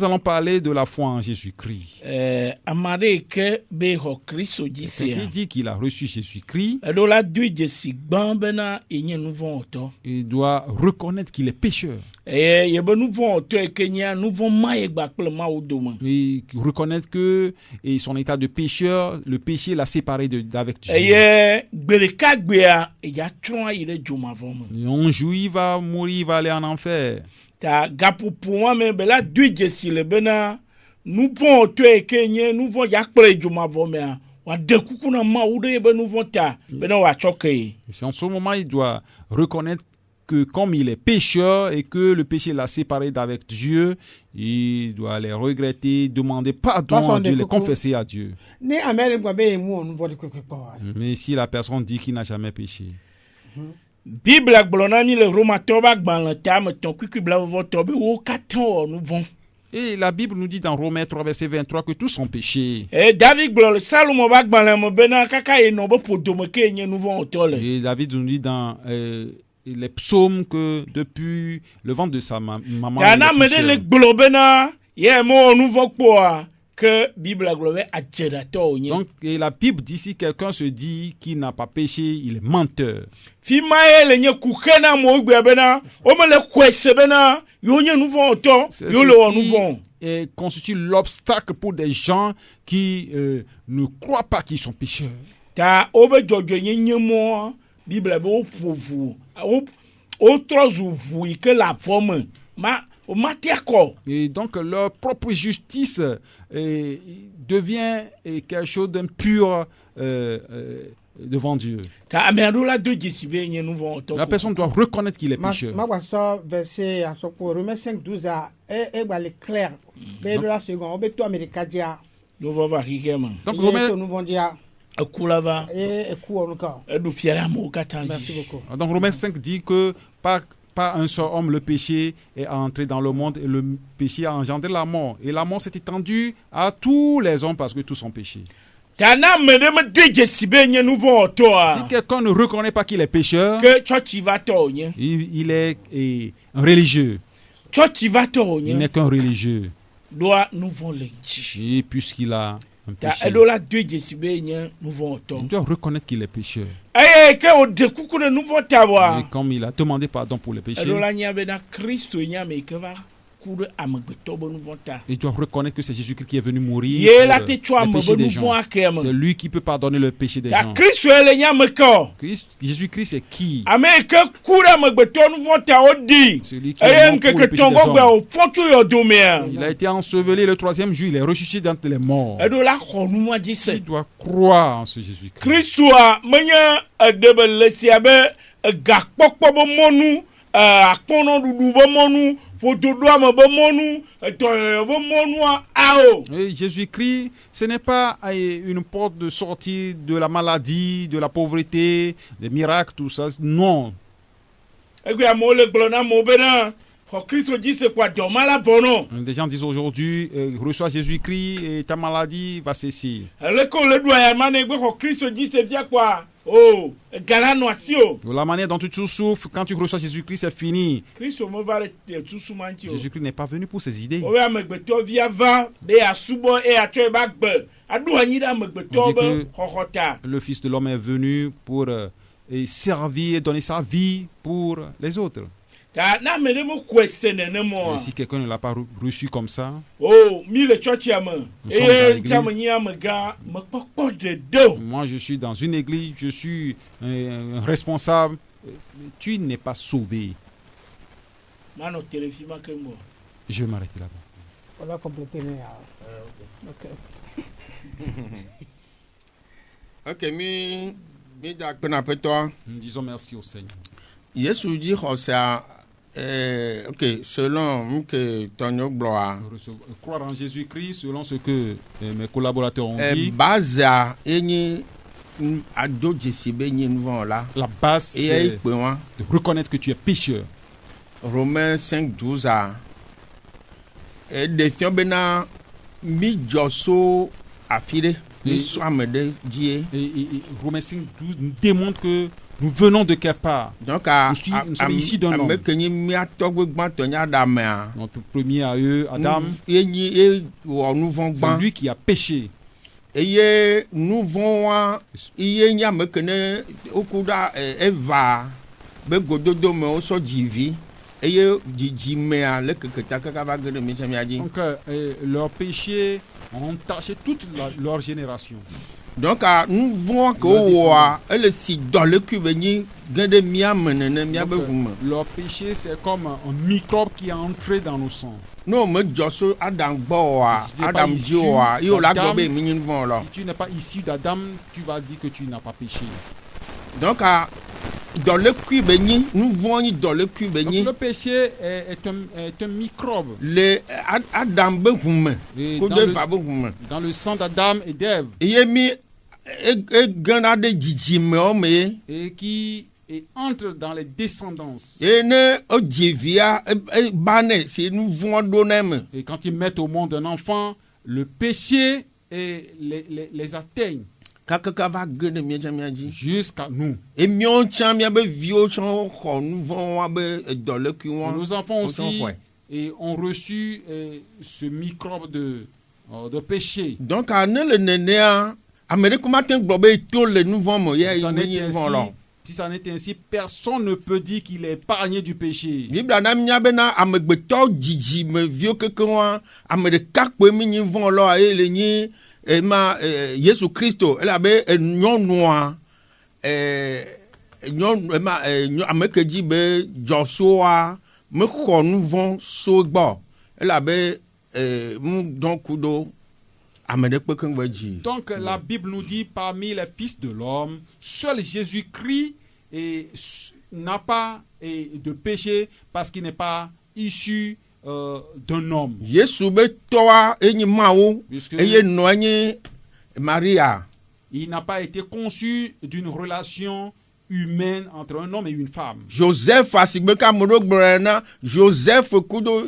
allons parler de la foi en Jésus-Christ. Qui dit qu'il a reçu Jésus-Christ, il doit reconnaître qu'il est pécheur. Et reconnaître que son état de pécheur, le péché l'a séparé d'avec Dieu. Un jour il va mourir, il va aller en enfer. C'est en ce moment il doit reconnaître que comme il est pécheur et que le péché l'a séparé d'avec Dieu, il doit les regretter, demander pardon à Dieu, les confesser à Dieu. Mais si la personne dit qu'il n'a jamais péché. Bible le et la Bible nous dit dans Romains 3 verset 23 que tous sont péchés. Et David nous dit dans les psaumes que depuis le ventre de sa maman donc et la Bible dit si quelqu'un se dit qu'il n'a pas péché, il est menteur. Et constitue l'obstacle pour des gens qui ne croient pas qu'ils sont pécheurs. Et donc leur propre justice devient quelque chose d'impur devant Dieu. La personne doit reconnaître qu'il est pécheur. Verset Romains 5:12 est clair. Donc Romains Donc Romains 5 dit que pas un seul homme le péché est entré dans le monde et le péché a engendré la mort. Et la mort s'est étendue à tous les hommes parce que tous ont péché. Si quelqu'un ne reconnaît pas qu'il est pécheur, il est un religieux. Il n'est qu'un religieux. Et puisqu'il a un péché, il doit reconnaître qu'il est pécheur. Et comme il a demandé pardon pour le péché, ku ɖe amegbetɔ be nu vɔ̃ ta. Et tu dois reconnaître que c'est Jésus-Christ qui est venu mourir Ye la pour te tsɔ les ame péchés be nu des gens. vɔ̃ akea C'est me. lui qui peut pardonner le péché des Ta gens. Kristo le nya me kɔ. Jésus-Christ, c'est qui? Ame yi ke ku ɖe amegbetɔ nu vɔ̃ ta wodi. Celui qui est Eye mort pour ŋkeke le péché tɔn des gbɔgbɔ hommes. o fɔ tso yɔ domea. Il a été enseveli le 3e jour, il est ressuscité d'entre les morts. Eɖo la xɔ nua dzi se. Tu dois croire en ce Jésus-Christ. Kristoa menye eɖe be le sia be egakpɔkpɔ be mɔnu, akpɔnɔɖuɖu be mɔnu, ƒododoame be mɔnu, etɔyɔyɔ be mɔnua ao. Et Jésus-Christ, ce n'est pas une porte de sortie de la maladie, de la pauvreté, des miracles, tout ça. Non. Egbe amewo le gblɔ na amewo bena xɔ Kristo dzi se kua dɔma la bɔ nɔ. Des gens disent aujourd'hui, reçois Jésus-Christ et ta maladie va cesser. Ele ko le ɖo ayama ne gbe xɔ Kristo dzi se fia kua o ega la nɔ asi o. De la manière dont tu souffres, quand tu reçois Jésus-Christ, c'est fini. Kristo meva ɖe tusu ma ŋuti o. Jésus-Christ n'est pas venu pour ses idées. Wobe amegbetɔ via va be asubɔ eye atsɔ eba gbe aɖo anyi ɖe amegbetɔ be xɔxɔ ta. Le Fils de l'homme est venu pour servir et donner sa vie pour les autres. Ta na ame ɖe me xɔe se nenema Et o. si quelqu'un ne l'a pas reçu comme ça, O mi le tsɔtsia me Nous sommes dans eye l'église. ntame nyi amegã mekpɔkpɔ ɖeɖe o. moi je suis dans une église, je suis un responsable, tu n'es pas sauvé. Manɔ telefi ma ke ŋgɔ. Je vais m'arrêter là-bas. On va compléter mais ok. Ok, mi da kpena petɔ. Nous disons merci au Seigneur. Yesu dzi xɔsea ok selon que tɔnyo gblɔa. Croire en Jésus-Christ selon ce que mes collaborateurs ont dit. Bazea enyi ado dzesi be nyi nuvɔ la. La base Eye c'est ikpe wa. de reconnaître que tu es pécheur. Romains 5:12 ɖefiɔ bena mi dzɔ so afi ɖe mi sɔ ame ɖe dzie. Et Romains 5:12 nous démontre que nous venons de quelle part. Donc nous sommes ici d'un homme. ame ke nye miatɔ gbɛgbãtɔ nya ɖamea. Notre premier à eux, Adam, ye wɔ nu vɔ c'est gbã. lui qui a péché. Eye nu vɔ wa iye nye ame ke ne woku ɖa Eva be gododo me wosɔ dzivi eye dzidzimea le keketa kaka va ge ɖe mi tsɛ mia dzi. Donc leurs péchés ont taché toute leur génération. Donc nu vɔ ke wowɔa ele si dɔlekui be nyi ge ɖe mia me nene mia be ʋu me. Leur péché c'est comme un microbe qui est entré dans nos sangs. Ne me dzɔ so Adam gbɔ oa Adam dzi oa ye wòle agblɔ be mi nyi nu vɔ lɔ. Si tu n'es pas issu d'Adam, tu vas dire que tu n'as pas péché. Donc dɔlekui be nyi nu vɔ nyi dɔlekui be Donc nyi le péché est un microbe. le Adam be ʋu me Et ko dans do le- Eva be ʋu me. Dans le sang d'Adam et d'Ève, Eye mi egena ɖe dzidzimewo me ye. et qui entre dans les descendances. Ye ne odzi via banɛ si nu vɔ ɖo ne me. Et quand ils mettent au monde un enfant, le péché les atteigne Kakaka va ge ɖe mia tsɛ mia dzi. jusqu'à nous. Emiawo tsã miabe viwo tsã xɔ nu vɔ wa be dɔlekui Et wa. nos enfants Autant aussi ouais. et ont reçu ce microbe de péché. Donc ne le nenea ame ɖe ko mate gblɔ be to le nu vɔ me ye Si ça menye nu vɔ lɔ. si ça n'était ainsi, personne ne peut dire qu'il est épargné du péché. Biblia na mia bena amegbetɔ dzidzimeviwo keke wa ame ɖeka koe mi nyi vɔ lɔ eye le nyi Yesu Kristo elabe nyɔnua nyɔnu ame ke dzi be dzɔsoa mexɔ nu vɔ so gbɔ elabe mu dɔn ku ɖo ame ɖe kpeke ŋgbe dzi. Donc la Bible nous dit parmi les fils de l'homme, seul Jésus-Christ n'a pas de péché parce qu'il n'est pas issu d'un homme. Yesu be tɔa enyi Mawu Puisque eye nɔa nye Maria. il n'a pas été conçu d'une relation humaine entre un homme et une femme. Joseph asigbe ka ame ɖewo gblɔ na Joseph kudo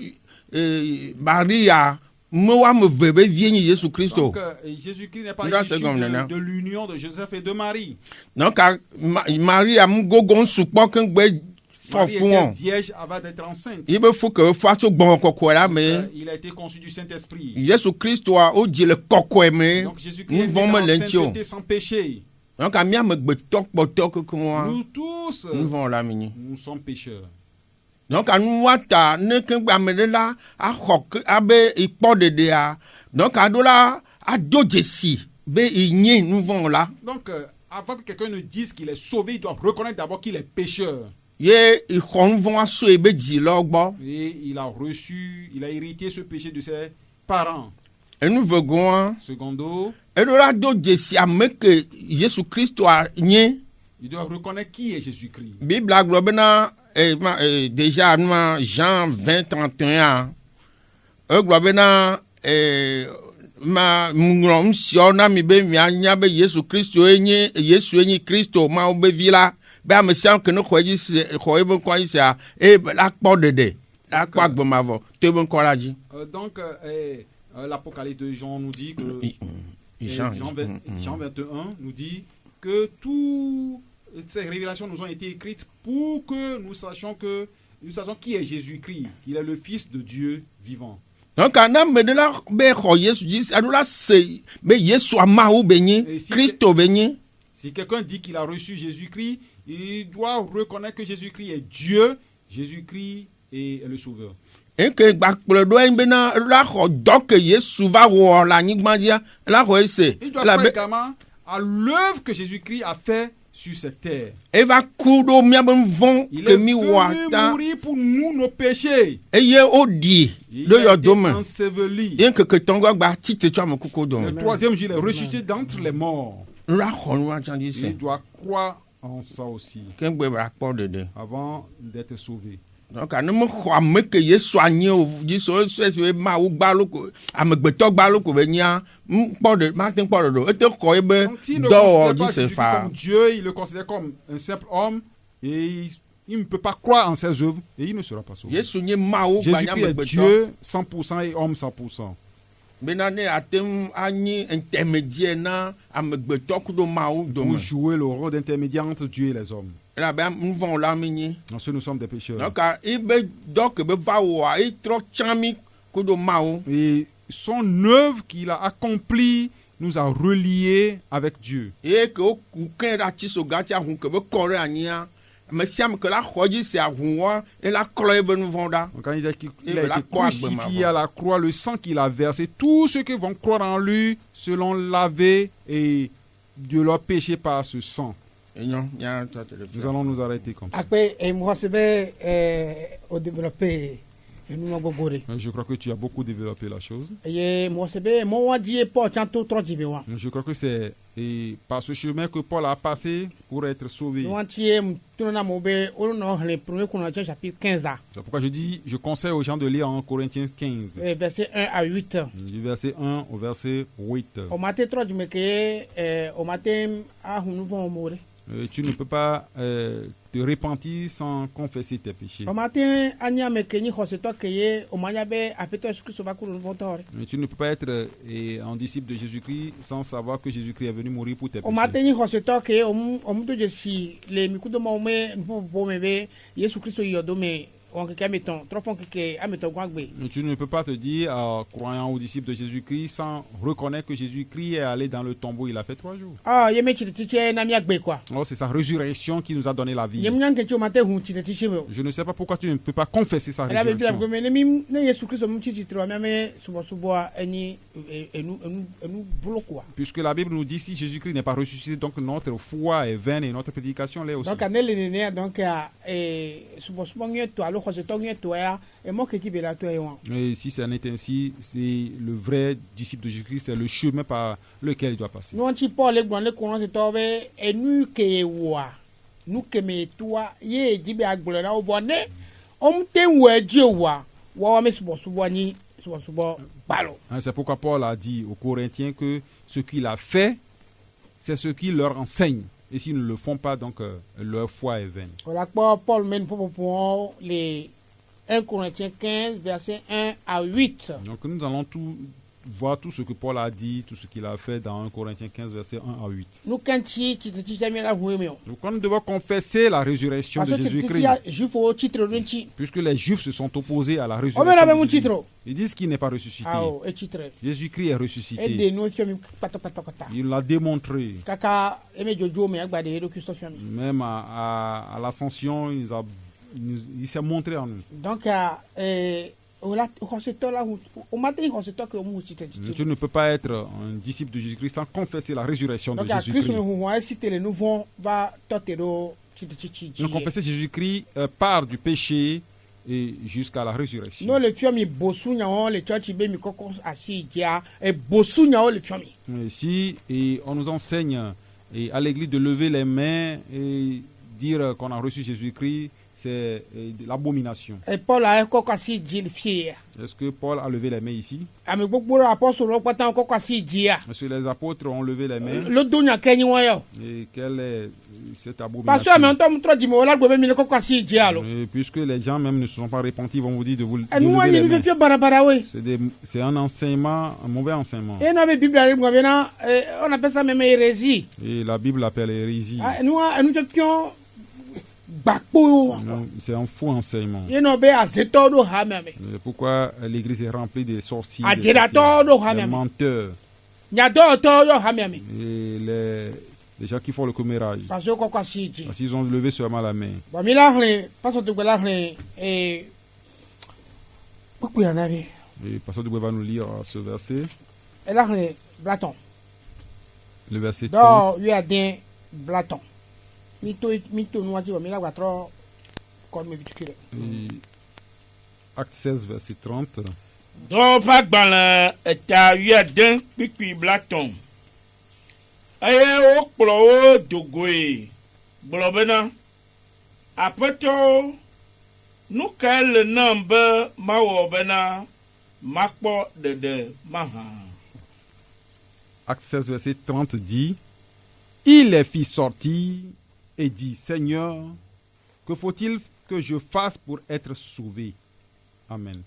Maria me wa me ve be vie nyi Yesu Kristo. Donc Jésus-Christ n'est pas Là, issu c'est comme maintenant. de l'union de Joseph et de Marie. Donc Maria mu gogo sukpɔ ke gbe Marie fɔfu était wɔn. vierge avant d'être enceinte. Yi be fo ke fa tso gbɔn kɔkɔe la me. Il a été conçu du Saint-Esprit. Yesu Kristo a o dzi le kɔkɔe me. Donc Jésus-Christ Nu est né vɔ dans me la le ŋuti o. sainteté sans péché. Donc mi amegbetɔ kpɔtɔ keke wa Nous tous, nu vɔ la mi nyi. nous sommes pécheurs. Donc anu wata ne ke gba me de la a xɔ abe ikpɔ dedea. Donc ado la ado dzesi be inye nu vɔn la. Donc, avant que quelqu'un ne dise qu'il est sauvé, il doit reconnaître d'abord qu'il est pécheur. Ye ixɔ nu vɔn aso ebe dzi lɔ gbɔ. Et il a hérité ce péché de ses parents. Enu vegoa. Secondo, Edo la do dzesi ame ke Yesu Kristo a nye. il doit reconnaître qui est Jésus-Christ. Bible a gblɔ bena déjà numa Jean 20:31. Egblɔ bena ma ŋlɔ ŋusiɔ na mi be mianya be Yesu Kristo enye Kristo ma be vi la be ame sia ke ne xɔ edzi se xɔ ebe ŋkɔ dzi sia la kpɔ ɖeɖe la kpɔ agbemavɔ to ebe ŋkɔ la dzi. Donc, l'Apocalypse de Jean nous dit que Jean 21 nous dit que toutes ces révélations nous ont été écrites pour que nous sachions qui est Jésus-Christ, qu'il est le Fils de Dieu vivant. Donc ana me de la be xɔ Yesu dzi ado la se be Yesu amawo be nye Kristo be nye. Si quelqu'un dit qu'il a reçu Jésus-Christ, il doit reconnaître que Jésus-Christ est Dieu, Jésus-Christ est le Sauveur. Eke gbakplɔ do anyi bena la xɔ dɔ ke Yesu va wɔ le anyigba dzia la xɔ ese. Il doit croire également à l'œuvre que Jésus-Christ a fait sur cette terre. Eva ku ɖo miabe vɔn Il ke est mi wɔ ata. venu mourir pour nous nos péchés. Eye wodi Il ɖo a yɔ été dome. enseveli. Ye keke tɔngɔ gba tite tso ame kuku Le dome. troisième jour, il est ressuscité d'entre les morts. La xɔ nu atsa dzi se. Il doit croire en ça aussi Kengbe ba kpɔ ɖeɖe. avant d'être sauvé. Donc ne me xɔ ame ke Yesu anyi o dzi so se ma wo gba loko amegbetɔ gba loko be nya kpɔ ɖe ma te kpɔ ɖe ete xɔ ye be Donc, s'il ne dɔwɔ considère dzi pas se Jésus fa. comme Dieu, il le considère comme un simple homme et il ne peut pas croire en ses œuvres et il ne sera pas sauvé. Yesu nye Mawu gba nya Jésus-Christ est amegbetɔ. Dieu 100% et homme 100%. Bena ne ate ŋu anyi intermédiaire na amegbetɔ ku ɖo Mawu Pour dome. jouer le rôle d'intermédiaire entre Dieu et les hommes. Elabe nu vɔn la mi nyi. Parce que nous sommes des pécheurs. Donc ibe dɔ ke be va wɔa etrɔ tsã mi ku ɖo Mawu. Et son œuvre qu'il a accomplie nous a reliés avec Dieu. Ye ke wo ku kɛ ɖe ati so gã tsi ahu ke be kɔ ɖe anyia. Ame sia ame ke la xɔ dzi se ahu wɔa ela klɔ ebe nu vɔn ɖa. Donc, quand il dit qu'il Et a la été croix, crucifié à la croix, le sang qu'il a versé, tous ceux qui vont croire en lui seront lavés et de leur péché par ce sang. Enyo nya tɔ te le Nous fi. allons nous arrêter comme ça. akpe emɔɔ se be o développé enumɔ gbogbo de Je crois que tu as beaucoup développé la chose. eye mɔɔ se be mɔ wa die pɔ can to trɔ dzibe wa Je crois que c'est par ce chemin que Paul a passé pour être sauvé. wọn ti ye tɔnɔ mo be olu nɔ hlɛ premier Corinthiens chapitre 15 a C'est pourquoi je conseille aux gens de lire en Corinthiens 15, verset 1 à 8 du verset 1 au verset 8. o ma te trɔ dzibe ke o ma te ahunu vɔn mo de Tu ne peux pas te repentir sans confesser tes péchés. o ma te anya me ke nyi xɔsetɔ ke ye o ma nya be aƒetɔ Yesu Kristo va ku nu vɔtɔ de Tu ne peux pas être un disciple de Jésus-Christ sans savoir que Jésus-Christ est venu mourir pour tes o ma te péchés. nyi xɔsetɔ ke ye o mu do dzesi le mikudomɔ me nuƒoƒo me be Yesu Kristo yi yɔdo me wɔn keke ametɔn trɔfɔn keke ametɔn gún agbe. Tu ne peux pas te dire, croyant aux disciples de Jésus-Christ, sans reconnaître que Jésus-Christ est allé dans le tombeau, il a fait 3 jours. Ah, ye me tsitetsitse na mi agbe quoi. Alors c'est sa résurrection qui nous a donné la vie. Ye mu nya nketse o ma te hu tsitetsitse me o. Je ne sais pas pourquoi tu ne peux pas confesser sa Ela be bila résurrection. gome ne Yesu Kristo mu tsitsitre wa mi ame subɔsubɔ eni enu volo quoi. Puisque la Bible nous dit si Jésus-Christ n'est pas ressuscité, donc notre foi est vaine et notre prédication l'est aussi. Donc ne le nene donc a subɔsubɔ ŋue to alo xɔsetɔ ŋue to ya emɔ keki be la to ye wa. Et si ça n'est ainsi, c'est le vrai disciple de Jésus-Christ, c'est le chemin par lequel il doit passer. Nuwɔn ti Paul le gblɔ ne Kɔrɔntitɔwo be enu ke wɔa nu keme toa ye edzi be agblɔ na wo vɔ ne wɔn te wɔ edzi wɔa wɔwɔ me subɔsubɔ nyi subɔsubɔ gbalo. C'est pourquoi Paul a dit aux Corinthiens que ce qu'il a fait, c'est ce qu'il leur enseigne. Et s'ils ne le font pas, donc leur foi est vaine. Voilà kpɔ Paul mɛ nuƒoƒoƒo le 1 Corinthiens 15 verset 1 à 8. Donc nous allons voir tout ce que Paul a dit, tout ce qu'il a fait dans 1 Corinthiens 15, verset 1 à 8. Nu kɛntsi tsitsitsi mi la hu mi o. Donc quand nous devons confesser la résurrection Parce de que tsitsitsi Jésus-Christ, ya juifo titre nu ntsi. puisque les Juifs se sont opposés à la O bɛ na bɛ résurrection mu de Jésus. titre o. Ils disent qu'il n'est pas ressuscité. Awo e titre. Jésus-Christ est E de ressuscité. nu fiɔ mi kpatakpatakpata. Il l'a démontré. Kaka eme jojo mi agba de edo Kristo fiɔ mi. Même à l'ascension, il a il s'est montré en nous. Donc Tu ne peux pas être un disciple de Jésus-Christ sans confesser la résurrection de Jésus-Christ. Donc confesser Jésus-Christ part du péché et jusqu'à la résurrection. Si et on nous enseigne à l'église de lever les mains et dire qu'on a reçu Jésus-Christ, c'est l'abomination. Est-ce que Paul a levé les mains ici? Est-ce que les apôtres ont levé les mains? Et quelle est cette abomination? Et puisque les gens même ne se sont pas repentis, ils vont vous dire de vous lever les mains. C'est un enseignement, un mauvais enseignement. Et la Bible l'appelle hérésie. C'est un faux enseignement. Pourquoi l'église est remplie de sorciers, de menteurs et les gens qui font le commérage parce qu'ils ont levé seulement la main. Et Pasteur Dubé va nous lire ce verset. Le verset 30. Acte 16, verset 30. Donc, pas dans ta yadin, pipi blaton. Aye, o plo dogoe. Blobena. Apoto, nous quel number mawobena, makpo de maha. Acte 16, verset 30 dit: Il les fit sortir et dit: Seigneur, que faut-il que je fasse pour être sauvé? Amen.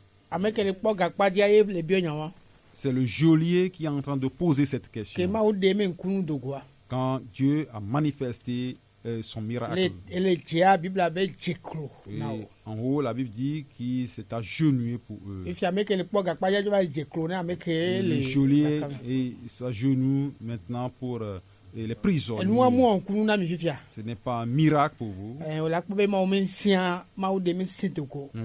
C'est le geôlier qui est en train de poser cette question. Quand Dieu a manifesté son miracle. Et en haut, la Bible dit qu'il s'est agenouillé pour eux. Et le geôlier s'agenouille maintenant pour les prisonniers. Ce n'est pas un miracle pour vous.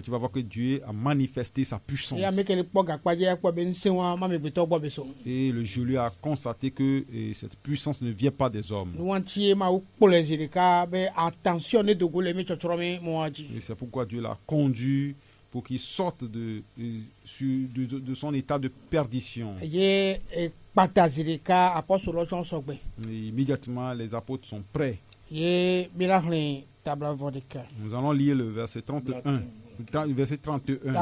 Tu vas voir que Dieu a manifesté sa puissance. Et le geôlier a constaté que cette puissance ne vient pas des hommes. Et c'est pourquoi Dieu l'a conduit pour qu'il sorte de son état de perdition. Et immédiatement, les apôtres sont prêts. Nous allons lire le verset 31. Verset 31.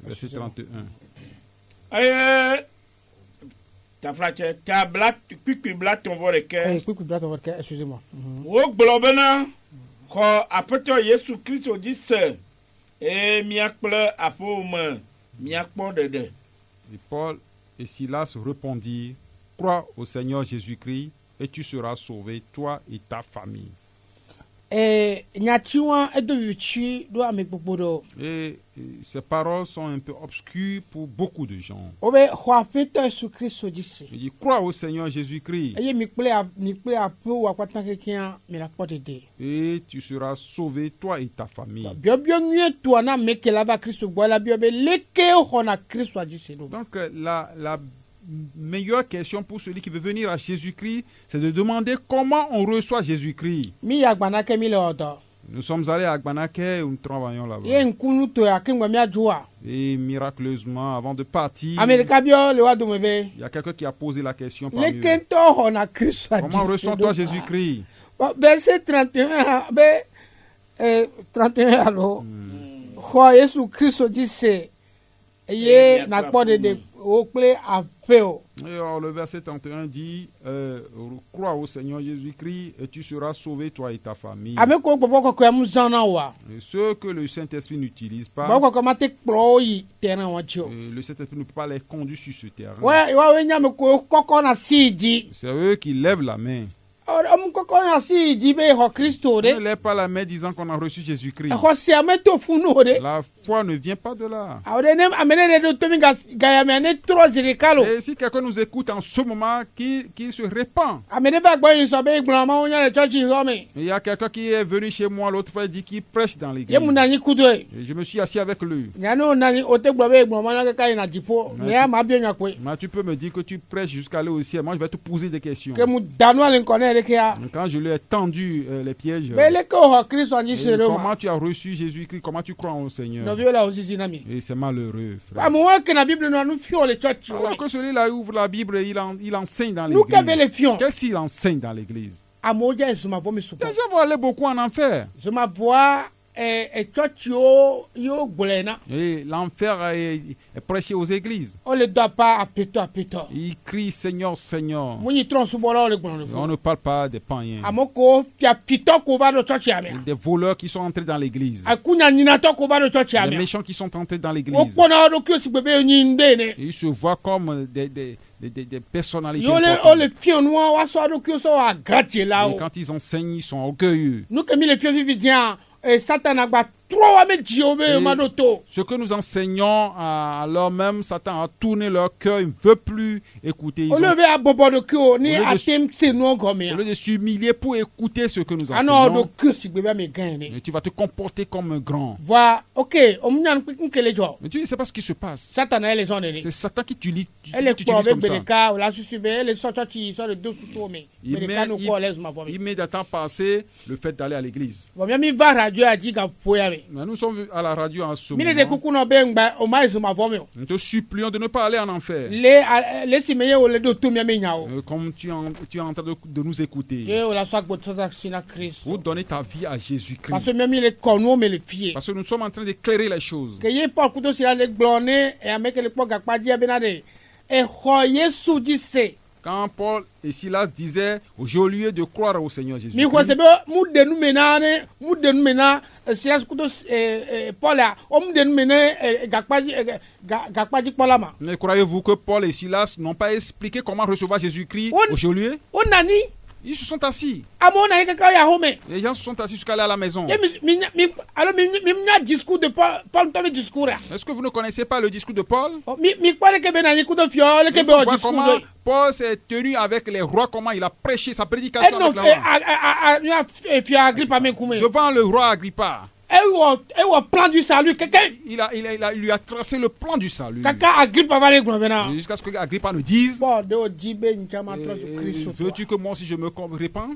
Verset 31. Excusez-moi. Et Paul et Silas répondirent: Crois au Seigneur Jésus-Christ et tu seras sauvé, toi et ta famille. Et ces paroles sont un peu obscures pour beaucoup de gens. Je dis: crois au Seigneur Jésus-Christ et tu seras sauvé, toi et ta famille. Donc la meilleure question pour celui qui veut venir à Jésus-Christ, c'est de demander comment on reçoit Jésus-Christ. Nous sommes allés à Agbanake où nous travaillons là-bas. Et miraculeusement, avant de partir, il y a quelqu'un qui a posé la question parmi eux. Comment reçoit-on Jésus-Christ? Verset 31, 31 alors. Jésus Christ dit c'est n'a pas de et alors, le verset 31 dit: crois au Seigneur Jésus-Christ et tu seras sauvé, toi et ta famille. Et ceux que le Saint-Esprit n'utilise pas, le Saint-Esprit ne peut pas les conduire sur ce terrain. C'est eux qui lèvent la main. Ne lève pas la main disant qu'on a reçu Jésus-Christ. La foi ne vient pas de là. Et si quelqu'un nous écoute en ce moment, qui se répand. Il y a quelqu'un qui est venu chez moi l'autre fois et dit qu'il prêche dans l'église. Et je me suis assis avec lui. Mais tu peux me dire que tu prêches jusqu'à aller au ciel. Moi, je vais te poser des questions. Quand je lui ai tendu les pièges, comment tu as reçu Jésus-Christ, comment tu crois au Seigneur. Et c'est malheureux, frère. Alors que celui-là ouvre la Bible et il enseigne dans l'église. Qu'est-ce qu'il enseigne dans l'église? Les gens vont aller beaucoup en enfer. Et l'enfer est prêché aux églises. Il crie Seigneur, Seigneur. On ne parle pas des païens. Des voleurs qui sont entrés dans l'église. Des méchants qui sont entrés dans l'église. Ils se voient comme des personnalités. Et quand ils enseignent, ils sont orgueilleux. Ce que nous enseignons à leur-même, Satan a tourné leur cœur, il ne veut plus écouter. Au lieu de s'humilier pour écouter ce que nous enseignons, et tu vas te comporter comme un grand. Mais tu ne sais pas ce qui se passe. C'est Satan qui t'utilise comme ça. Il met d'un temps passé le fait d'aller à l'église. Mais nous sommes à la radio en ce moment. Nous te supplions de ne pas aller en enfer. Comme tu es en train de nous écouter. Vous donnez ta vie à Jésus-Christ. Parce que nous sommes en train d'éclairer les choses. Quand Paul et Silas disaient, au lieu de croire au Seigneur Jésus, ne croyez-vous que Paul et Silas n'ont pas expliqué comment recevoir Jésus-Christ au geôlier? Ils se sont assis. Les gens se sont assis jusqu'à aller à la maison. Est-ce que vous ne connaissez pas le discours de Paul? Comment Paul s'est tenu avec les rois, comment il a prêché sa prédication avec devant le roi Agrippa. Il lui a tracé le plan du salut. Jusqu'à ce que Agrippa ne dise, veux-tu que moi aussi je me répands?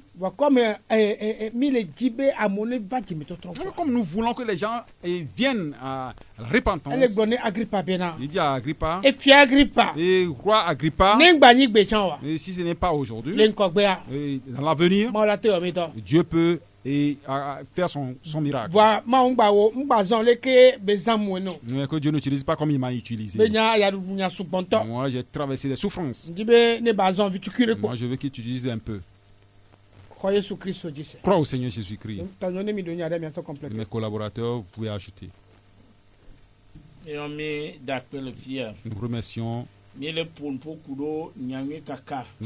Comme nous voulons que les gens viennent à la repentance. Il dit à Agrippa, et roi Agrippa, et si ce n'est pas aujourd'hui, dans l'avenir, Dieu peut faire son miracle. Mais que Dieu n'utilise pas comme il m'a utilisé. Moi, j'ai traversé des souffrances. Moi, je veux qu'il t'utilise un peu. Crois au Seigneur Jésus-Christ. Mes collaborateurs, vous pouvez ajouter. Nous remercions. Nous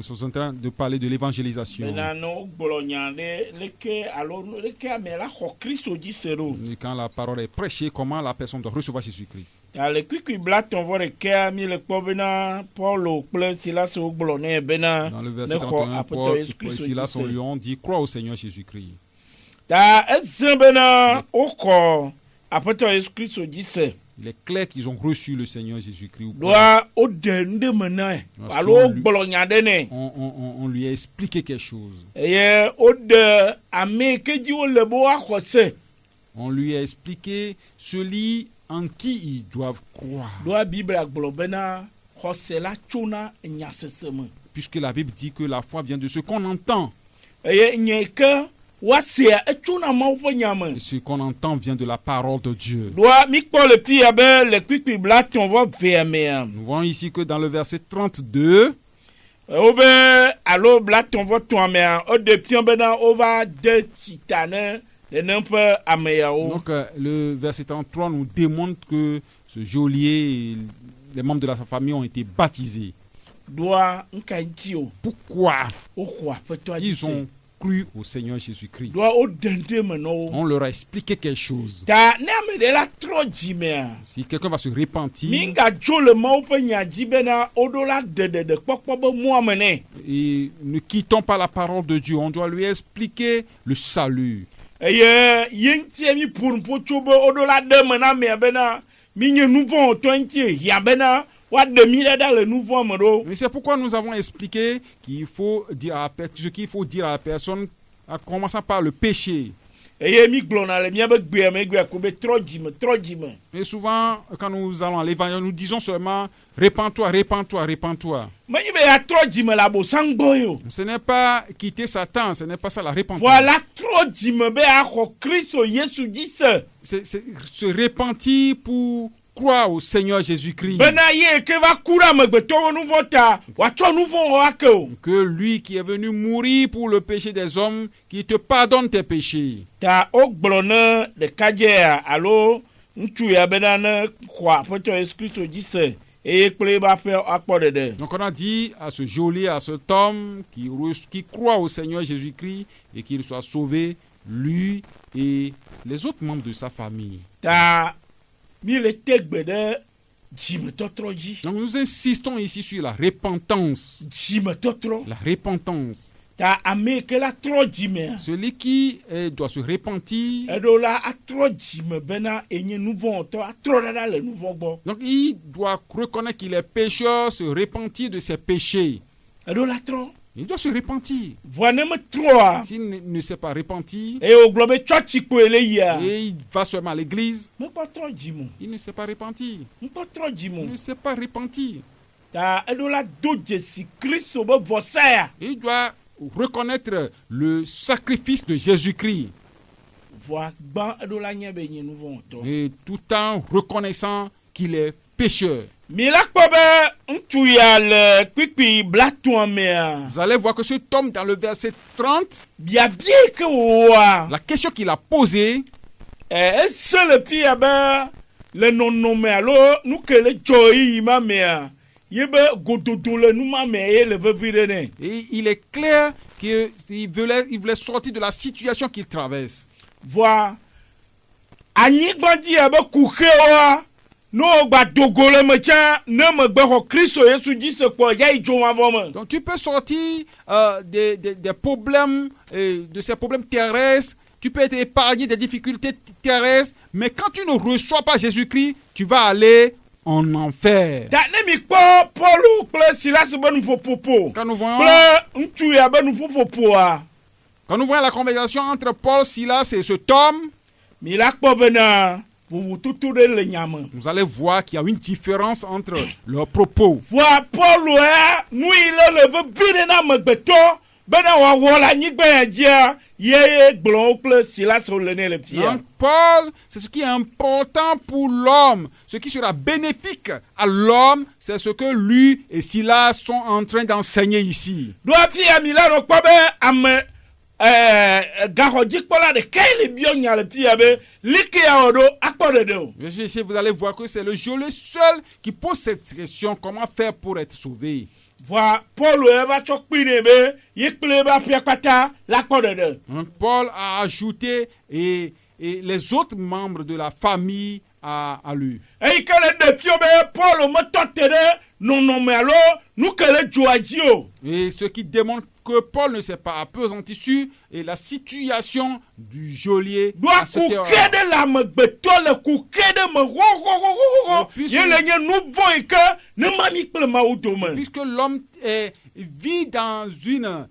sommes en train de parler de l'évangélisation. Et quand la parole est prêchée, comment la personne doit recevoir Jésus-Christ. Dans le verset 31, Paul et Silas lui ont dit, crois au Seigneur Jésus-Christ. Il est clair qu'ils ont reçu le Seigneur Jésus-Christ. On lui a expliqué quelque chose. On lui a expliqué celui en qui ils doivent croire. Puisque la Bible dit que la foi vient de ce qu'on entend. Et ce qu'on entend vient de la parole de Dieu. Nous voyons ici que dans le verset 32, donc le verset 33 nous démontre que ce geôlier et les membres de sa famille ont été baptisés. Pourquoi ils ont cru au Seigneur Jésus-Christ. doit au dende meno On leur a expliqué quelque chose. ta ne ame de la trop jimea Si quelqu'un va se repentir minga jo le mau pe nyaji bena odola de kpokpo be mu amene et ne quittons pas la parole de Dieu, on doit lui expliquer le salut. eye yenti mi pour tso be odola de mena me bena minye nouveau 20 ya bena wa de mi da le nouveau amero Mais c'est pourquoi nous avons expliqué qu'il faut dire à ce qu'il faut dire à la personne, en commençant par le péché. eye mi glona le mi be gbe me gbe ko be trop jime Et souvent, quand nous allons à l'évangile, nous disons seulement répands-toi, répands-toi, répands-toi. manyi be ya trop jime la bo sangbo yo Ce n'est pas quitter Satan, ce n'est pas ça la repentance. voilà trop jime be a ko Christo Yesu dise C'est se repentir pour croire au Seigneur Jésus-Christ. bena ye ke va kura me gbe to nouveau ta wa tso nouveau wa ke o Que lui qui est venu mourir pour le péché des hommes, qui te pardonne tes péchés. ta o gblona de kaje alo ntsu ya bena ne kwa poto Yesu Christo dise et kple ba fe akpo de Donc on a dit à ce geôlier, à cet homme qui croit au Seigneur Jésus-Christ et qu'il soit sauvé, lui et les autres membres de sa famille. ta mi le tegbe de jime totro ji Donc nous insistons ici sur la repentance. jime totro La repentance. ta ame ke la tro jime Celui qui doit se repentir, edo la atro jime bena enye nouveau to atro dada le nouveau gbo donc il doit reconnaître qu'il est pécheur, se repentir de ses péchés. edo la tro Il doit se repentir. voine me troa S'il ne s'est pas repenti e o globe church ko ele ya et il va seulement à l'église, me pa tro jimo il ne s'est pas repenti. me pa tro jimo Il ne s'est pas repenti. ta edo la do Jésus Christ be vosaya Il doit reconnaître le sacrifice de Jésus-Christ voa gban edo la nye be nye nouveau to et tout en reconnaissant qu'il est pécheur. mi la ko be ntsu ya le kpikpi blatu amea Vous allez voir que cet homme dans le verset 30, bia bien que wa la question qu'il a posée, se le pia be le nono me alo nu ke le joyi ma mea yebe gododo le nu ma me e le vevire ne et il est clair qu'il voulait sortir de la situation qu'il traverse. voa anyigba di be kuke wa no gba dogo le me cha ne me gbe ho Kristo Yesu di se po ya ijo wa vome Donc tu peux sortir des problèmes, de ces problèmes terrestres, tu peux être épargné des difficultés terrestres, mais quand tu ne reçois pas Jésus-Christ, tu vas aller en enfer. ta ne mi kpo Paulu kple Silas be nu popopo Quand nous voyons, kple ntsu ya be nu popopo a quand nous voyons la conversation entre Paul, Silas et cet homme, mi la kpo bena vuvututu de le nyame nous allons voir qu'il y a une différence entre leurs propos. voa Paulu nu ile le ve bire na megbeto bena wa wola nyigba ya dia ye gblon kple Silas o le ne le pia Donc Paul, c'est ce qui est important pour l'homme. Ce qui sera bénéfique à l'homme, c'est ce que lui et Silas sont en train d'enseigner ici. do pia mi la ro kpo be ame gahoji kpola de kele bionya le pia be like ya odo akpode de o Ici, vous allez voir que c'est le geôlier seul qui pose cette question. Comment faire pour être sauvé? voa Paulu va chokpine be yekple ba pia kwata la kpode de Donc, Paul a ajouté et les autres membres de la famille à lui. e kele de pio be Paulu mo totere non me alo nu kele joaji o Et ce qui démontre que Paul ne s'est pas appesanti sur et la situation du geôlier do à cette ku heure. kede la megbeto le ku kede me ho puis ye le nye nu boy ke ne mami kple ma udome Puisque l'homme vit dans une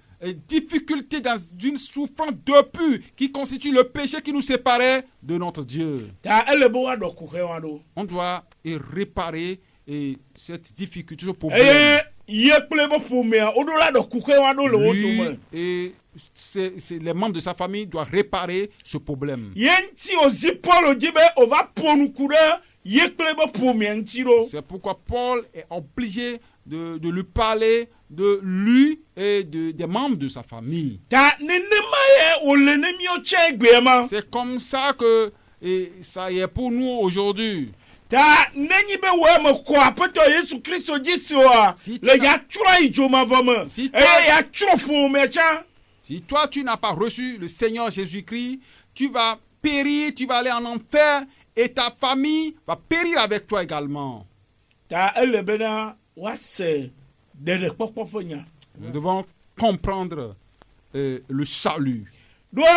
difficulté, dans une souffrance depuis qui constitue le péché qui nous séparait de notre Dieu. ta ele be wa do ku he wa do On doit réparer cette difficulté, ce problème. eye ye kple be fomea odo la do ku he wa do le wo Lui dome et les membres de sa famille doivent réparer ce problème. ye nti ozi Paul di be o va ponu ku de ye kple be fomea nti do C'est pourquoi Paul est obligé de lui parler de lui et des membres de sa famille. ta nenema ye o le ne mi o che gbe ma C'est comme ça que ça y est pour nous aujourd'hui. ta nenyi be wo me ko apeto Yesu Kristo di si o a Si tu le n'as- ya tro ijo ma vome Si tu e as- ya tro fomea cha Si toi, tu n'as pas reçu le Seigneur Jésus-Christ, tu vas périr, tu vas aller en enfer et ta famille va périr avec toi également. Ta ele bena wa se de kpɔkpɔ ƒe nya. Nous devons comprendre le salut. Doa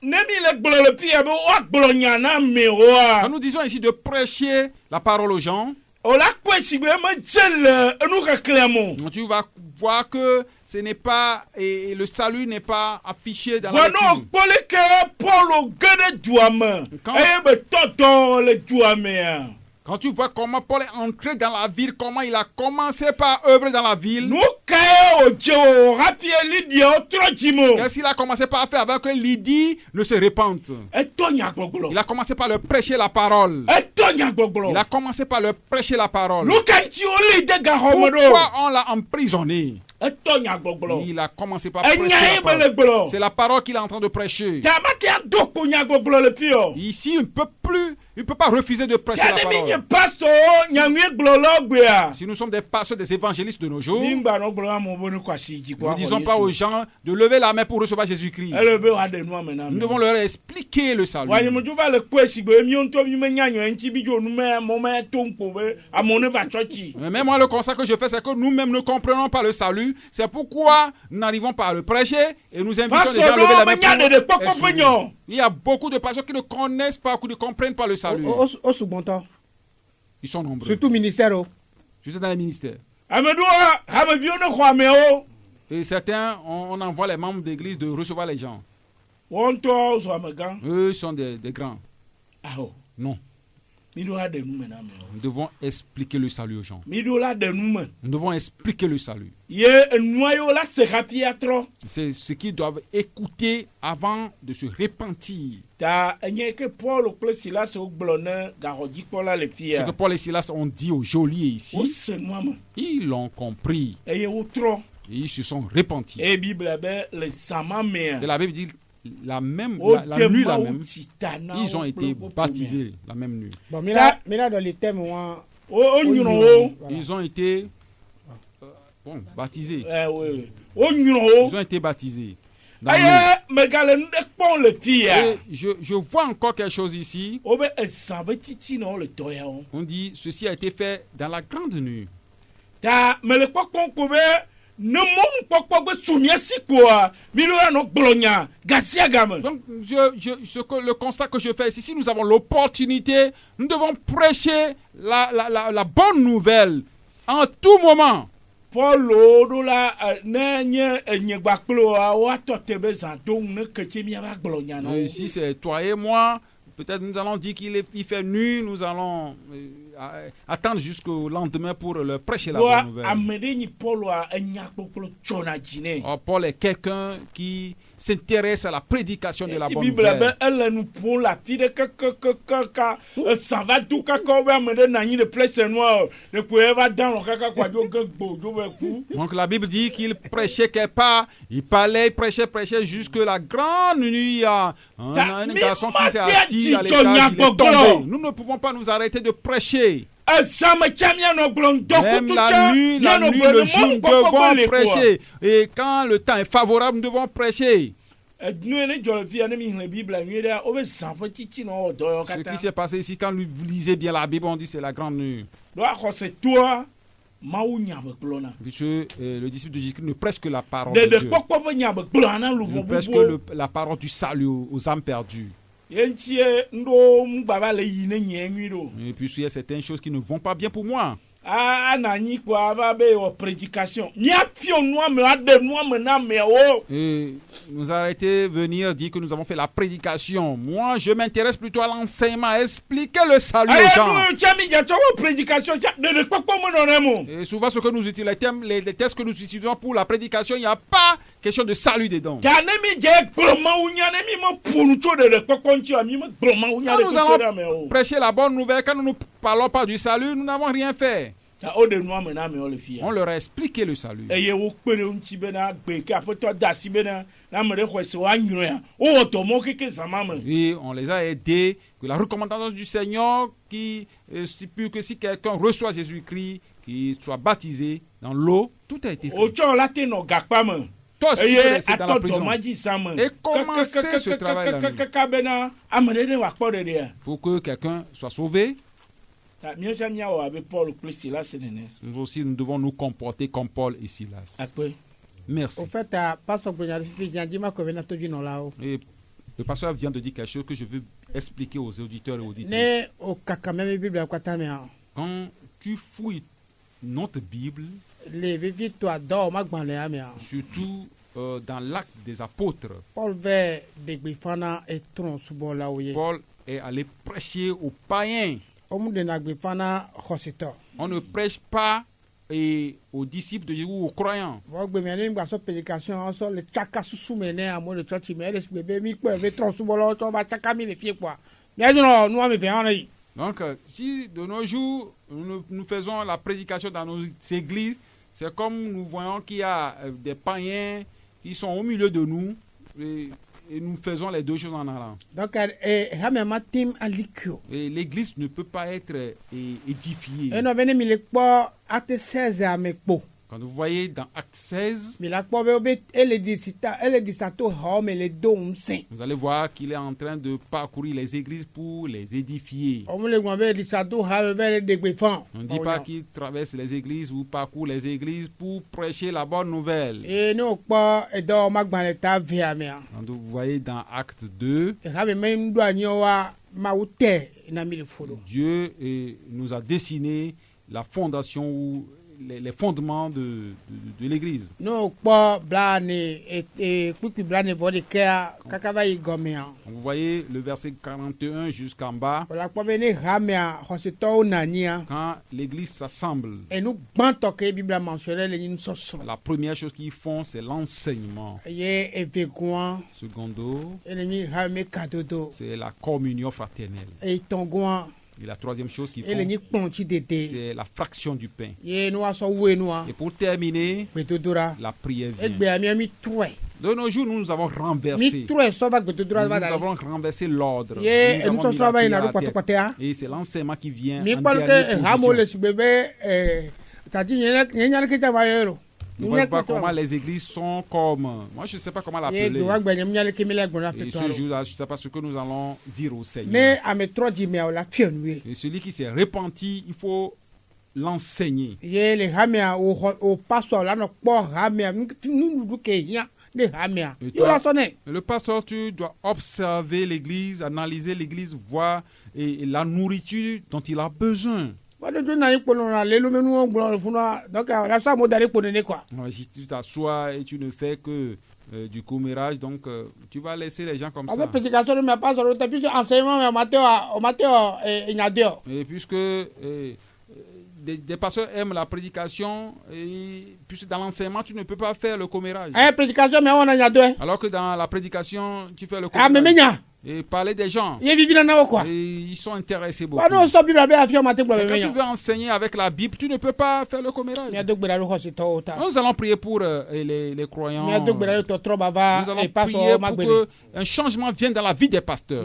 ne mi le gblɔ le fi be wa gblɔ nya na amewoa. Quand nous disons ici de prêcher la parole aux gens, O la kpɔe si be me dze le enu keklẽ mo. tu vas voir que ce n'est pas et le salut n'est pas affiché dans la Vɔnɔ lecture. kpɔle ke Paul ge ɖe dua me Quand- eye be tɔtɔ le dua mea. Quand tu vois comment Paul est entré dans la ville, comment il a commencé par œuvrer dans la ville, Nu kae o dze o hafi Lidia o trɔ dzi mo. qu'est-ce qu'il a commencé par faire avant que Lydie ne se répande? Etɔ nyagbɔgblɔ. Il a commencé par leur prêcher la parole. Etɔ Il nyagbɔgblɔ. a commencé par leur prêcher la parole. Nu ka ŋuti o li de gaxɔ me ɖo. Pourquoi on l'a emprisonné? Etɔ nyagbɔgblɔ. Il a commencé par prêcher Enya la ye be le parole. gblɔ. C'est la parole qu'il est en train de prêcher. Tamate do kpo nyagbɔgblɔ le fi o. Ici, il ne peut pas refuser de prêcher la Yane mi nye parole. pastor nyamue gblɔlɔ gbea. Si nous sommes des pasteurs, des évangélistes de nos jours, Ni nous ŋgbanɔ gblɔ amewo be ne kɔ asi dzi ne disons pas aux gens de lever la main pour recevoir Jésus-Christ. ele be wa de nua me na Nous me. devons leur expliquer le salut. Wa nyemedzo va le kpɔe si gbe mi ŋutɔ mi me nya nyɔ ŋuti mi dzo nu me mo me to ŋkpo be amewo ne va tsɔtsi. Mais moi, le constat que je fais, c'est que nous-mêmes ne comprenons pas le salut. C'est pourquoi nous n'arrivons pas à le prêcher et nous invitons les gens à lever Pastor la do me nya main de pour kpɔkpɔ ƒe être nyɔ. sauvés. Il y a beaucoup de pasteurs qui ne connaissent pas, qui ne comprennent pas le salut. O sugbɔntɔ Ils sont nombreux. surtout ministère o. Surtout dans les ministères. Ameɖoa hameviwo ne xɔ amewo. Et certains, on envoie les membres d'église de recevoir les gens. Wɔn ŋutɔ zɔ amegã. Eux sont des grands. Aho. Non. Mi ɖo la de nu me na amewo. Nous devons expliquer le salut aux gens. Mi ɖo la de nu me. Nous devons expliquer le salut. Ye enua yewo la se hafi atrɔ. C'est ce qu'ils doivent écouter avant de se repentir. Ta enye ke Paul kple Silas wogblɔ ne gaxɔdzikpɔla le Ce fia. que Paul et Silas ont dit aux geôliers ici, Wose nua me ils l'ont compris. eye wotrɔ. Et ils se sont repentis. Eye Bible be le zama mea. Et la Bible dit la même, Wo la de nuit la Mawu même, tsi ta na ils ont wo été kple wo baptisés la même nuit. Bon, mina dɔ le thème wa. O nyrɔ wo. Ils ont été baptisés. Oui. O nyrɔ wo. Ils ont été baptisés. Dans l'eau. Eye megale nu ɖe kpɔm le fia. Et je vois encore quelque chose ici. Wo be ezã be titi na wo le dɔ ya wo. On dit ceci a été fait dans la grande nuit. Ta mele kpɔkpɔ ko be ne mɔnu kpɔkpɔ be sumia si koa mi ɖo la nɔ gblɔ nya gasia game. Donc, le constat que je fais ici, si nous avons l'opportunité, nous devons prêcher la bonne nouvelle en tout moment. Paul ɖo la ne nye enyegbakploa woatɔ te be zã dom ne ketse miava gblɔ nya na wo. Si c'est toi et moi, peut-être nous allons dire qu'il fait nuit, nous allons attendre jusqu'au lendemain pour leur prêcher la bonne nouvelle. Ame ɖe nyi Paula enya kpokplo tsɔna dzi nɛ. Or, Paul est quelqu'un qui s'intéresse à la prédication de la bonne Bible be nouvelle. ele nu ƒom le afi ɖe kakakaka ezã va du kaka wo be ame ɖe nɔ anyi ɖe place nua o ɖekpo eva dalɔ kaka kó adzo ge gbo dzo be ku. Donc la Bible dit qu'il prêchait quelque part, il prêchait jusque la grande nuit. Il y a un garçon qui s'est assis à l'étage, il est tombé. Nous ne pouvons pas nous arrêter de prêcher. Ezã me tsa mianɔ gblɔ Même ŋdɔkutu la tsa nuit, mianɔ le gblɔ jour, ne nous mɔnu kpɔkpɔ devons le koa. prêcher. Et quand le temps est favorable, nous devons prêcher. Nu ye ne dzɔ le fia ne mi xlẽ Bible nyui ɖe wo be zã ƒe titi na wɔ dɔ yɔ Ce qui katã. s'est passé ici, quand vous lisez bien la Bible, on dit c'est la grande nuit. Do axɔsetoa Mawu nya be gblɔna. Puisque le disciple de Jésus ne prêche que la parole Ɖeɖe de Dieu. kpɔkpɔ ƒe nya be gblɔna Il luvɔ ne prêche bubuwo. que la parole du salut aux âmes perdues. Ye ŋuti ŋɖo ŋugbava le yi ne nye nyui ɖo. Et puis il y a certaines choses qui ne vont pas bien pour moi. Ana anyi kpoa ava be wɔ prédication. Míafiɔ nua me aɖe nua me na ameawo. Et nous arrêter venir dire que nous avons fait la prédication. Moi, je m'intéresse plutôt à l'enseignement, à expliquer le salut aux gens. Aya nu tsa mi dza tsɔ wɔ prédication tsa ɖeɖe kpɔkpɔ me nɔ ne mo. Et souvent, ce que nous utilisons, les textes que nous utilisons pour la prédication, il n'y a pas question de salut dedans. Ta ne mi dze gblɔ Mawu nya ne mi me ƒonu tso ɖeɖe kpɔkpɔ ŋuti o mi me gblɔ Mawu nya Quand ɖe nous kpɔkpɔ ɖe allons ameawo. prêcher la bonne nouvelle, quand nous ne parlons pas du salut, nous n'avons rien fait. Ta o ɖe nua me na ameawo le fia. On leur a expliqué le salut. Eye wo kpe ɖe ŋuti bena gbe ke aƒetɔ da asi bena ne ame ɖe xɔ se woanyroa wowɔ dɔ mɔ keke zama me. Et on les a aidés, que la recommandation du Seigneur qui stipule que si quelqu'un reçoit Jésus-Christ, qu'il soit baptisé dans l'eau, tout a été fait. Wotsɔ la te nɔ gakpa me. Toi aussi, tu peux rester dans la prison. Et commencer ce travail-là. Pour que quelqu'un soit sauvé, nous aussi, nous devons nous comporter comme Paul et Silas. Merci. Au fait, Et le pasteur vient de dire quelque chose que je veux expliquer aux auditeurs et auditrices. Quand tu fouilles notre Bible, surtout dans l'acte des apôtres, Paul est allé prêcher aux païens. On ne prêche pas aux disciples de Jésus ou aux croyants. Donc, si de nos jours, nous faisons la prédication dans nos églises, c'est comme nous voyons qu'il y a des païens qui sont au milieu de nous et nous faisons les deux choses en allant. Donc, et l'église ne peut pas être édifiée. Quand vous voyez dans Acte 16, vous allez voir qu'il est en train de parcourir les églises pour les édifier. On ne dit pas qu'il traverse les églises ou parcourt les églises pour prêcher la bonne nouvelle. Quand vous voyez dans Acte 2, Dieu nous a dessiné la fondation ou les fondements de l'église. Vous voyez le verset 41 jusqu'en bas. Quand l'église s'assemble, la première chose qu'ils font, c'est l'enseignement. Secondo, c'est la communion fraternelle. Et la troisième chose qu'ils font, c'est la fraction du pain. Et pour terminer, la prière vient. De nos jours, nous avons renversé. Nous avons renversé l'ordre. Et c'est l'enseignement qui vient en dernière position. Nous ne voyons pas comment les églises sont comme... Moi, je ne sais pas comment l'appeler. Et ce jour-là, je ne sais pas ce que nous allons dire au Seigneur. Et celui qui s'est repenti, il faut l'enseigner. Le pasteur, tu dois observer l'église, analyser l'église, voir la nourriture dont il a besoin. Si tu t'assois et tu ne fais que du commérage, donc tu vas laisser les gens comme ça. Et puisque des pasteurs aiment la prédication, et puisque dans l'enseignement, tu ne peux pas faire le commérage. Alors que dans la prédication, tu fais le commérage. Et parler des gens. Et ils sont intéressés beaucoup. Mais quand tu veux enseigner avec la Bible, tu ne peux pas faire le commérage. Nous allons prier pour les croyants. Nous allons prier pour qu'un changement vienne dans la vie des pasteurs.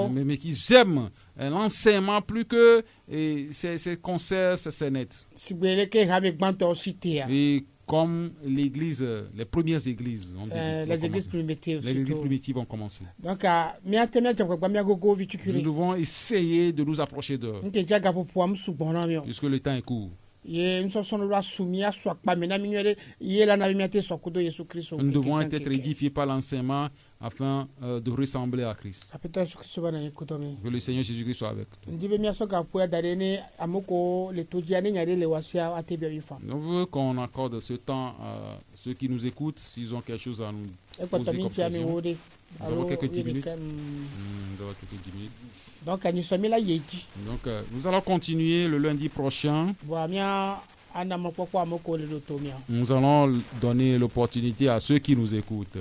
Mais qu'ils aiment l'enseignement plus que ces concerts, ces nets. Et comme l'église, les premières églises, les églises primitives ont commencé. Donc, nous devons essayer de nous approcher d'eux, puisque le temps est court. Nous devons être édifiés par l'enseignement afin de ressembler à Christ. Que le Seigneur Jésus-Christ soit avec nous. Nous voulons qu'on accorde ce temps à ceux qui nous écoutent, s'ils ont quelque chose à nous poser comme question. Nous avons quelques 10 minutes. Donc, nous allons continuer le lundi prochain. Nous allons donner l'opportunité à ceux qui nous écoutent.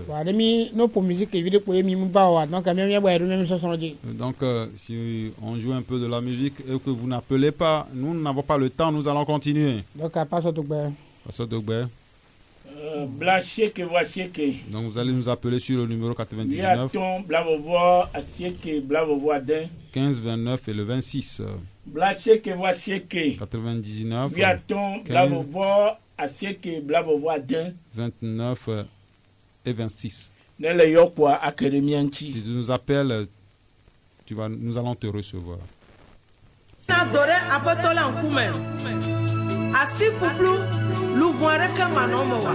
Donc, si on joue un peu de la musique et que vous n'appelez pas, nous n'avons pas le temps, nous allons continuer. Pasteur Dogbe. Blacheke voisieke. Donc vous allez nous appeler sur le numéro 99, Viaton blavovo asieke blavovo aden. 15, 29 et le 26. Blacheke voisieke. 99, Viaton 15, blavovo asieke blavovo aden. 29 et 26. Nele yokwa akademianchi. Si tu nous appelles, nous allons te recevoir. Adore apatola nkume. Asi puplu lugware kama nomowa.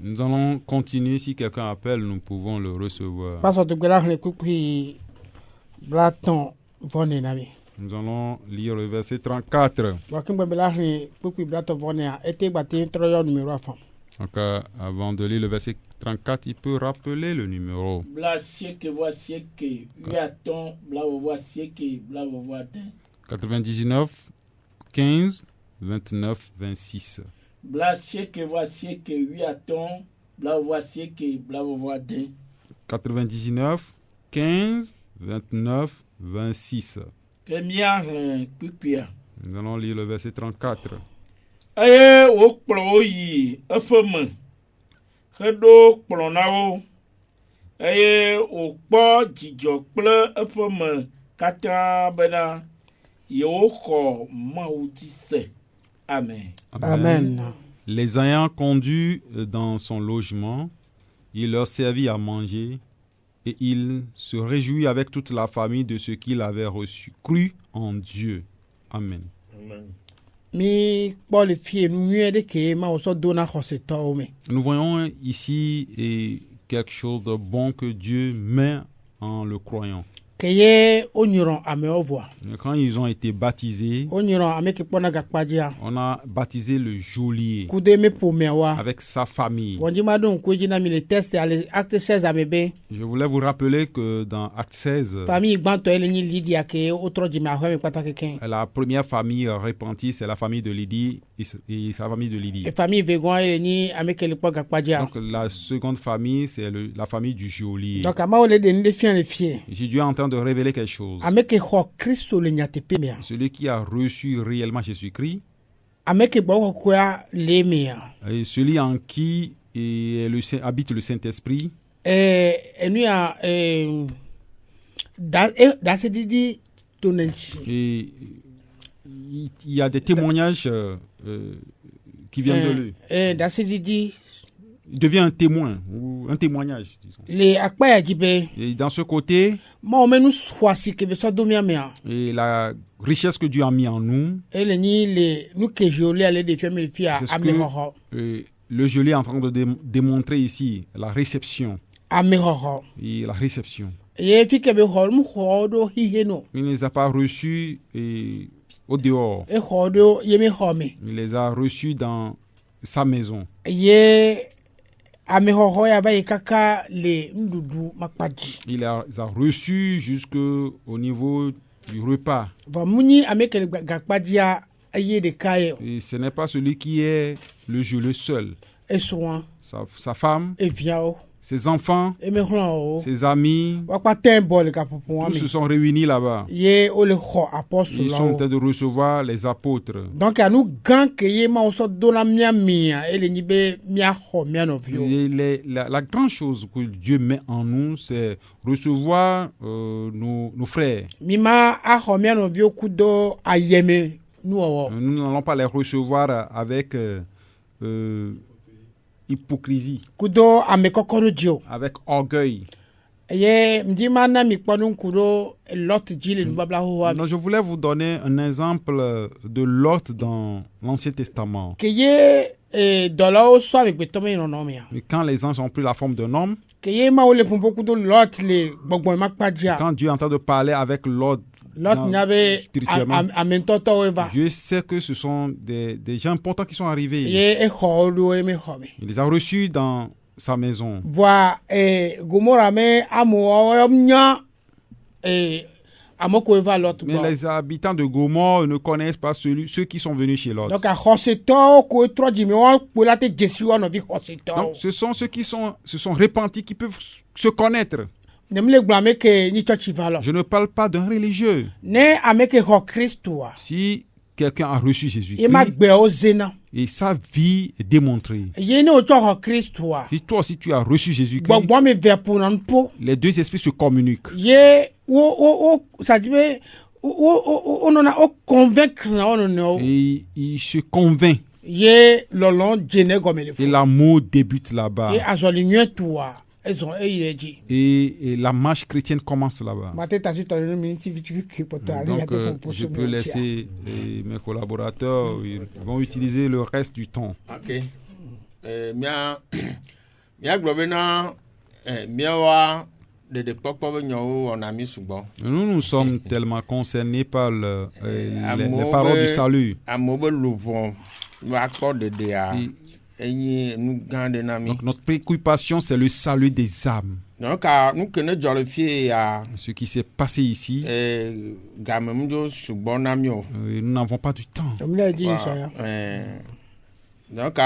Nous allons continuer. Si quelqu'un appelle, nous pouvons le recevoir. Nous allons lire le verset 34. Donc, avant de lire le verset 34, il peut rappeler le numéro. 99, 15, 29, 26. 99, 15, 29, 26. Nous allons lire le verset 34. Aye wo kplɔ yi eƒe me heɖo kplɔ na wo eye wòkpɔ dzidzɔ kple eƒe me katã bena yewoxɔ Mawu dzi se. Amen. Amen. Les ayant conduits dans son logement, il leur servit à manger et il se réjouit avec toute la famille de ce qu'il avait reçu, cru en Dieu. Amen. Amen. Nous voyons ici quelque chose de bon que Dieu met en le croyant. Quand ils ont été baptisés, on a baptisé le geôlier avec sa famille. Je voulais vous rappeler que dans Acte 16, la première famille repentie, c'est la famille de Lydie et sa famille de Lydie. Donc la seconde famille, c'est la famille du geôlier. Ici, Dieu est en train de révéler quelque chose. Celui qui a reçu réellement Jésus-Christ, et celui en qui habite le Saint-Esprit, et il y a des témoignages qui viennent de lui. Il devient un témoin ou un témoignage, disons. Et dans ce côté, et la richesse que Dieu a mis en nous, c'est ce que le gelé est en train de démontrer ici la réception. amexɔxɔ Et la réception. ye fi ke be xɔ nu xɔ ɖo xixe no Il ne les a pas reçus au dehors. exɔ ɖo ye mi xɔ me Il les a reçus dans sa maison. ye amexɔxɔ ya va yi kaka le nuɖuɖu makpadzi Il les a reçus jusqu'au niveau du repas. vɔ mu nyi ame ke le gakpadzia eye ɖeka ye o Et ce n'est pas celui qui est le gelé seul. esrɔ̃a Sa femme, eviawo ses enfants, emexlɔwo ses amis, wakpata bɔ le gaƒoƒoa tous se me sont réunis là-bas. ye wo le xɔ Ils sont en apɔstolawo train de recevoir les apôtres. donc anu gã ke ye mawo sɔ dona mía mia ele nyi be míaxɔ mía nɔviwo Et la grande chose que Dieu met en nous, c'est recevoir nos frères. mi ma axɔ mía nɔviwo ku do ayeme nuwɔwɔ Nous n'allons pas les recevoir avec hypocrisie, ku do ame kɔkɔ ɖo dzi o avec orgueil. ye mdi ma na mi kpɔ nu ŋku ɖo Lot dzi le nubabla xoxoa me Non, je voulais vous donner un exemple de Lot dans l'Ancien Testament. ke ye dɔlawo sɔ amegbetɔ me nɔnɔ mea Et quand les anges ont pris la forme d'un homme, ke ye mawo le ƒoƒo ku do Lot le gbɔgbɔ ma kpa dzia quand Dieu est en train de parler avec Lot, Lot nya be spirituellement, ame ŋutɔtɔwo va Dieu sait que ce sont des gens importants qui sont arrivés. ye exɔ wo ɖo ye me xɔ me Il les a reçus dans sa maison. voa Gomora me amewo nya ame koe va Lot Mais gbɔ les habitants de Gomorrhe ne connaissent pas ceux qui sont venus chez Lot. donc xɔsetɔwo koe trɔ dzi me wɔn kpo la te dzesi wɔn nɔvi xɔsetɔwo Donc, ce sont ceux qui se sont repentis, qui peuvent se connaître. ne mi le gblɔ ame ke nyi tsɔtsi va lɔ Je ne parle pas d'un religieux. ne ame ke xɔ Kristoa Si quelqu'un a reçu ye Jésus-Christ ma gbewo zena et sa vie est démontrée, ye ne wotsɔ xɔ Kristoa si toi aussi tu as reçu Jésus-Christ, gbɔgbɔ mi ve ƒona nu po les deux esprits se communiquent. ye wo sadi be wo nɔna wo convaincre na wo nɔnɔewo Et il se convainc. ye lɔlɔ dzene gɔme le Et fo l'amour débute là-bas. ye azɔli nyuie tua ezɔn eyi ɖe dzi Et la marche chrétienne commence là-bas. mate tasi tɔ ne mi ti vitui ke pɔtɔ ale ya Donc, te kɔnpo je so peux laisser mes collaborateurs, ils vont utiliser le reste du temps. Ok. Míagblɔ bena míawoa ɖeɖekpɔkpɔ be nyawo wɔna mí sugbɔ. Nous sommes tellement concernés par les Amewo paroles be- du salut. Amewo be luʋɔ woakpɔ ɖeɖea enye nu gã ɖe na mí. Donc notre préoccupation, c'est le salut des âmes. Donc nu ke ne dzɔ le fie ya Ce qui s'est passé ici, game ŋudzo sugbɔ na mí o. nous n'avons pas du temps. mi le di sɔ ya Donc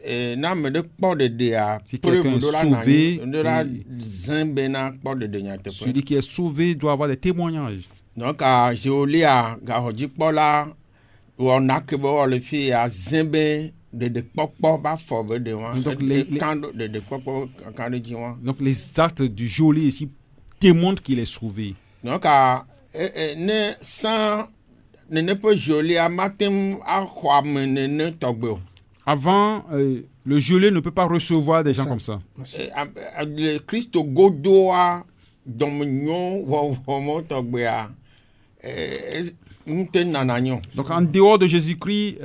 ne ame ɖe kpɔ ɖeɖea Si quelqu'un est sauvé, ɖo la zẽ bena kpɔ ɖeɖe nyateƒe. Celui qui est sauvé doit avoir des témoignages. Donc Zeolia gaxɔdzikpɔla wɔna ke be wɔle fie ya zẽ be ɖeɖekpɔkpɔ ba fɔ be ɖe wɔn Donc, les- kan ɖo ɖeɖekpɔkpɔ kan ɖe dzi wɔn. Donc les actes du geôlier ici démontrent qu'il est sauvé. Donc ne sans nene ƒe Zeolia mate ŋu axɔ ame nene tɔgbe o. Avant, le geôlier ne peut pas recevoir des gens comme ça. Le Kristo godoa dɔmenyo wɔwɔ tɔgbea ŋute nana nyo. Donc en dehors de Jésus-Christ,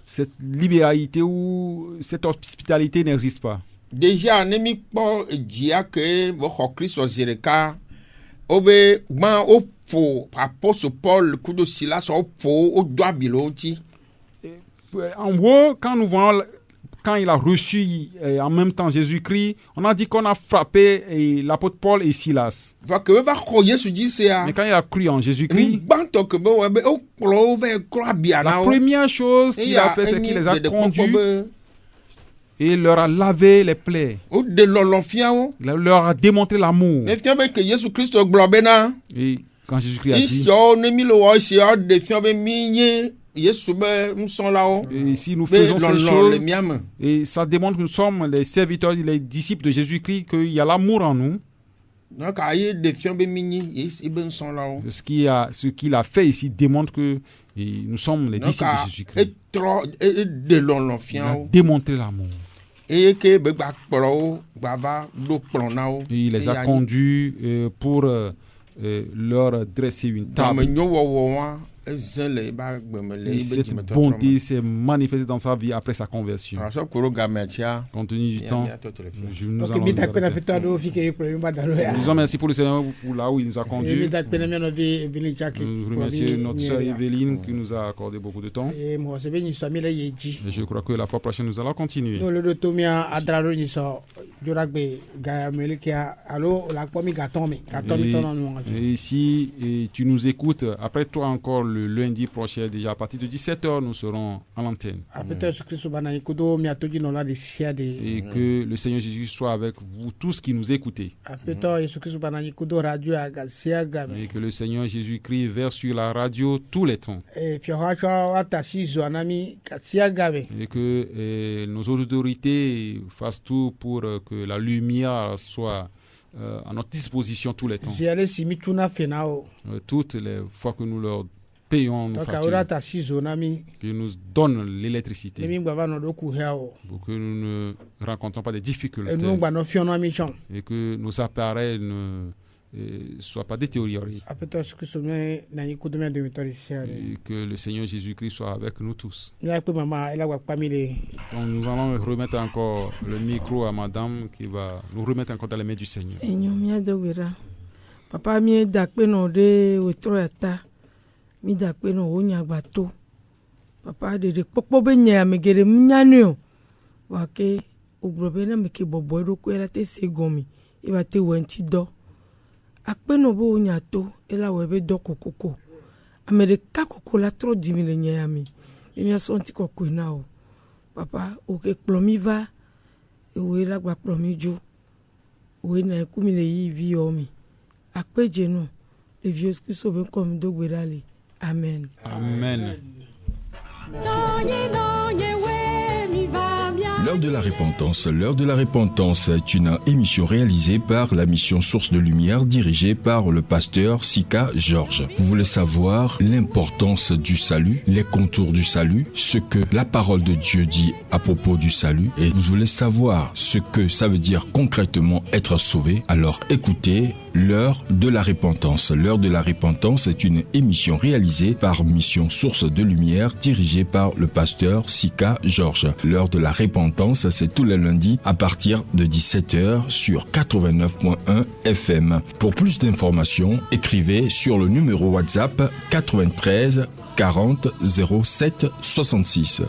cette libéralité ou cette hospitalité n'existe pas. Déjà ne mi kpɔ dzia ke be xɔ Kristo zi ɖeka wobe gbã woƒo apɔstol Paul kudo Silas woƒo wodo abi le wo ŋuti. En gros, quand nous voyons, quand il a reçu en même temps Jésus-Christ, on a dit qu'on a frappé l'apôtre Paul et Silas. Va ke va xɔ Yesu dzi sea. Mais quand il a cru en Jésus-Christ, Gbãtɔ ke be wɔ be wokplɔ wo va klɔ abia na la wo. première chose qu'il a fait, c'est qu'il les a conduits et leur a lavé les plaies. Wode lɔlɔ fia wo. Il leur a démontré l'amour. Ne fia be ke Yesu Kristo gblɔ bena. Et quand Jésus-Christ a dit, Isiawo ne mi le wɔ esia de fia be mi nye Yesu be nusrɔ̃lawo. et si nous Be faisons ces lɔlɔ le choses, mia me. et ça démontre que nous sommes les serviteurs, les disciples de Jésus-Christ, qu'il y a l'amour en nous. Donc aye de fia be mi nye Yesu be nusrɔ̃lawo. Ce qu'il a fait ici démontre que nous sommes les Donc disciples de Jésus-Christ. de lɔlɔ Il fia a wo. démontré l'amour. Eye ke be gba kplɔ wo gba va ɖo kplɔ na wo. Et il les a conduits pour leur dresser une table. Dɔmenyo wɔwɔ wa Et cette bonté s'est manifestée dans sa vie après sa conversion. Compte tenu du temps, nous allons nous remercions pour le Seigneur pour là où il nous a conduits. Nous remercions notre sœur Evelyne qui nous a accordé beaucoup de temps. Et je crois que la fois prochaine, nous allons continuer. Et si tu nous écoutes, après toi encore le lundi prochain, déjà à partir de 17h, nous serons à l'antenne. Et que le Seigneur Jésus soit avec vous tous qui nous écoutez. Et que le Seigneur Jésus crie vers sur la radio tous les temps. Et que nos autorités fassent tout pour que la lumière soit à notre disposition tous les temps. Toutes les fois que nous leur payons nos factures, qu'ils nous donnent l'électricité pour que nous ne rencontrons pas de difficultés et que nos appareils ne soient pas détériorés. Et que le Seigneur Jésus-Christ soit avec nous tous. Donc nous allons remettre encore le micro à madame qui va nous remettre encore dans les mains du Seigneur. Papa mi dakpe no de otroyata mi dakpe no onyagbato papa de popo be nya megere mnyanu wa ke oglobe na meke bobo ero ko era te segomi e ba te wenti do akpe no bo onyato ela webe do kokoko amere ka kokola tro dimile nya yami mi asonti kokko na o papa o ke plomi va e we la gba plomi jo we na ku mi le yi vi omi akpeje no le vieux Christ ben comme dogberale. Amen. Amen. L'heure de la repentance. L'heure de la repentance est une émission réalisée par la mission Source de Lumière dirigée par le pasteur Sika Georges. Vous voulez savoir l'importance du salut, les contours du salut, ce que la parole de Dieu dit à propos du salut et vous voulez savoir ce que ça veut dire concrètement être sauvé. Alors écoutez l'heure de la repentance. L'heure de la repentance est une émission réalisée par mission Source de Lumière dirigée par le pasteur Sika Georges. L'heure de la repentance, c'est tous les lundis à partir de 17h sur 89.1 FM. Pour plus d'informations, écrivez sur le numéro WhatsApp 93 40 07 66.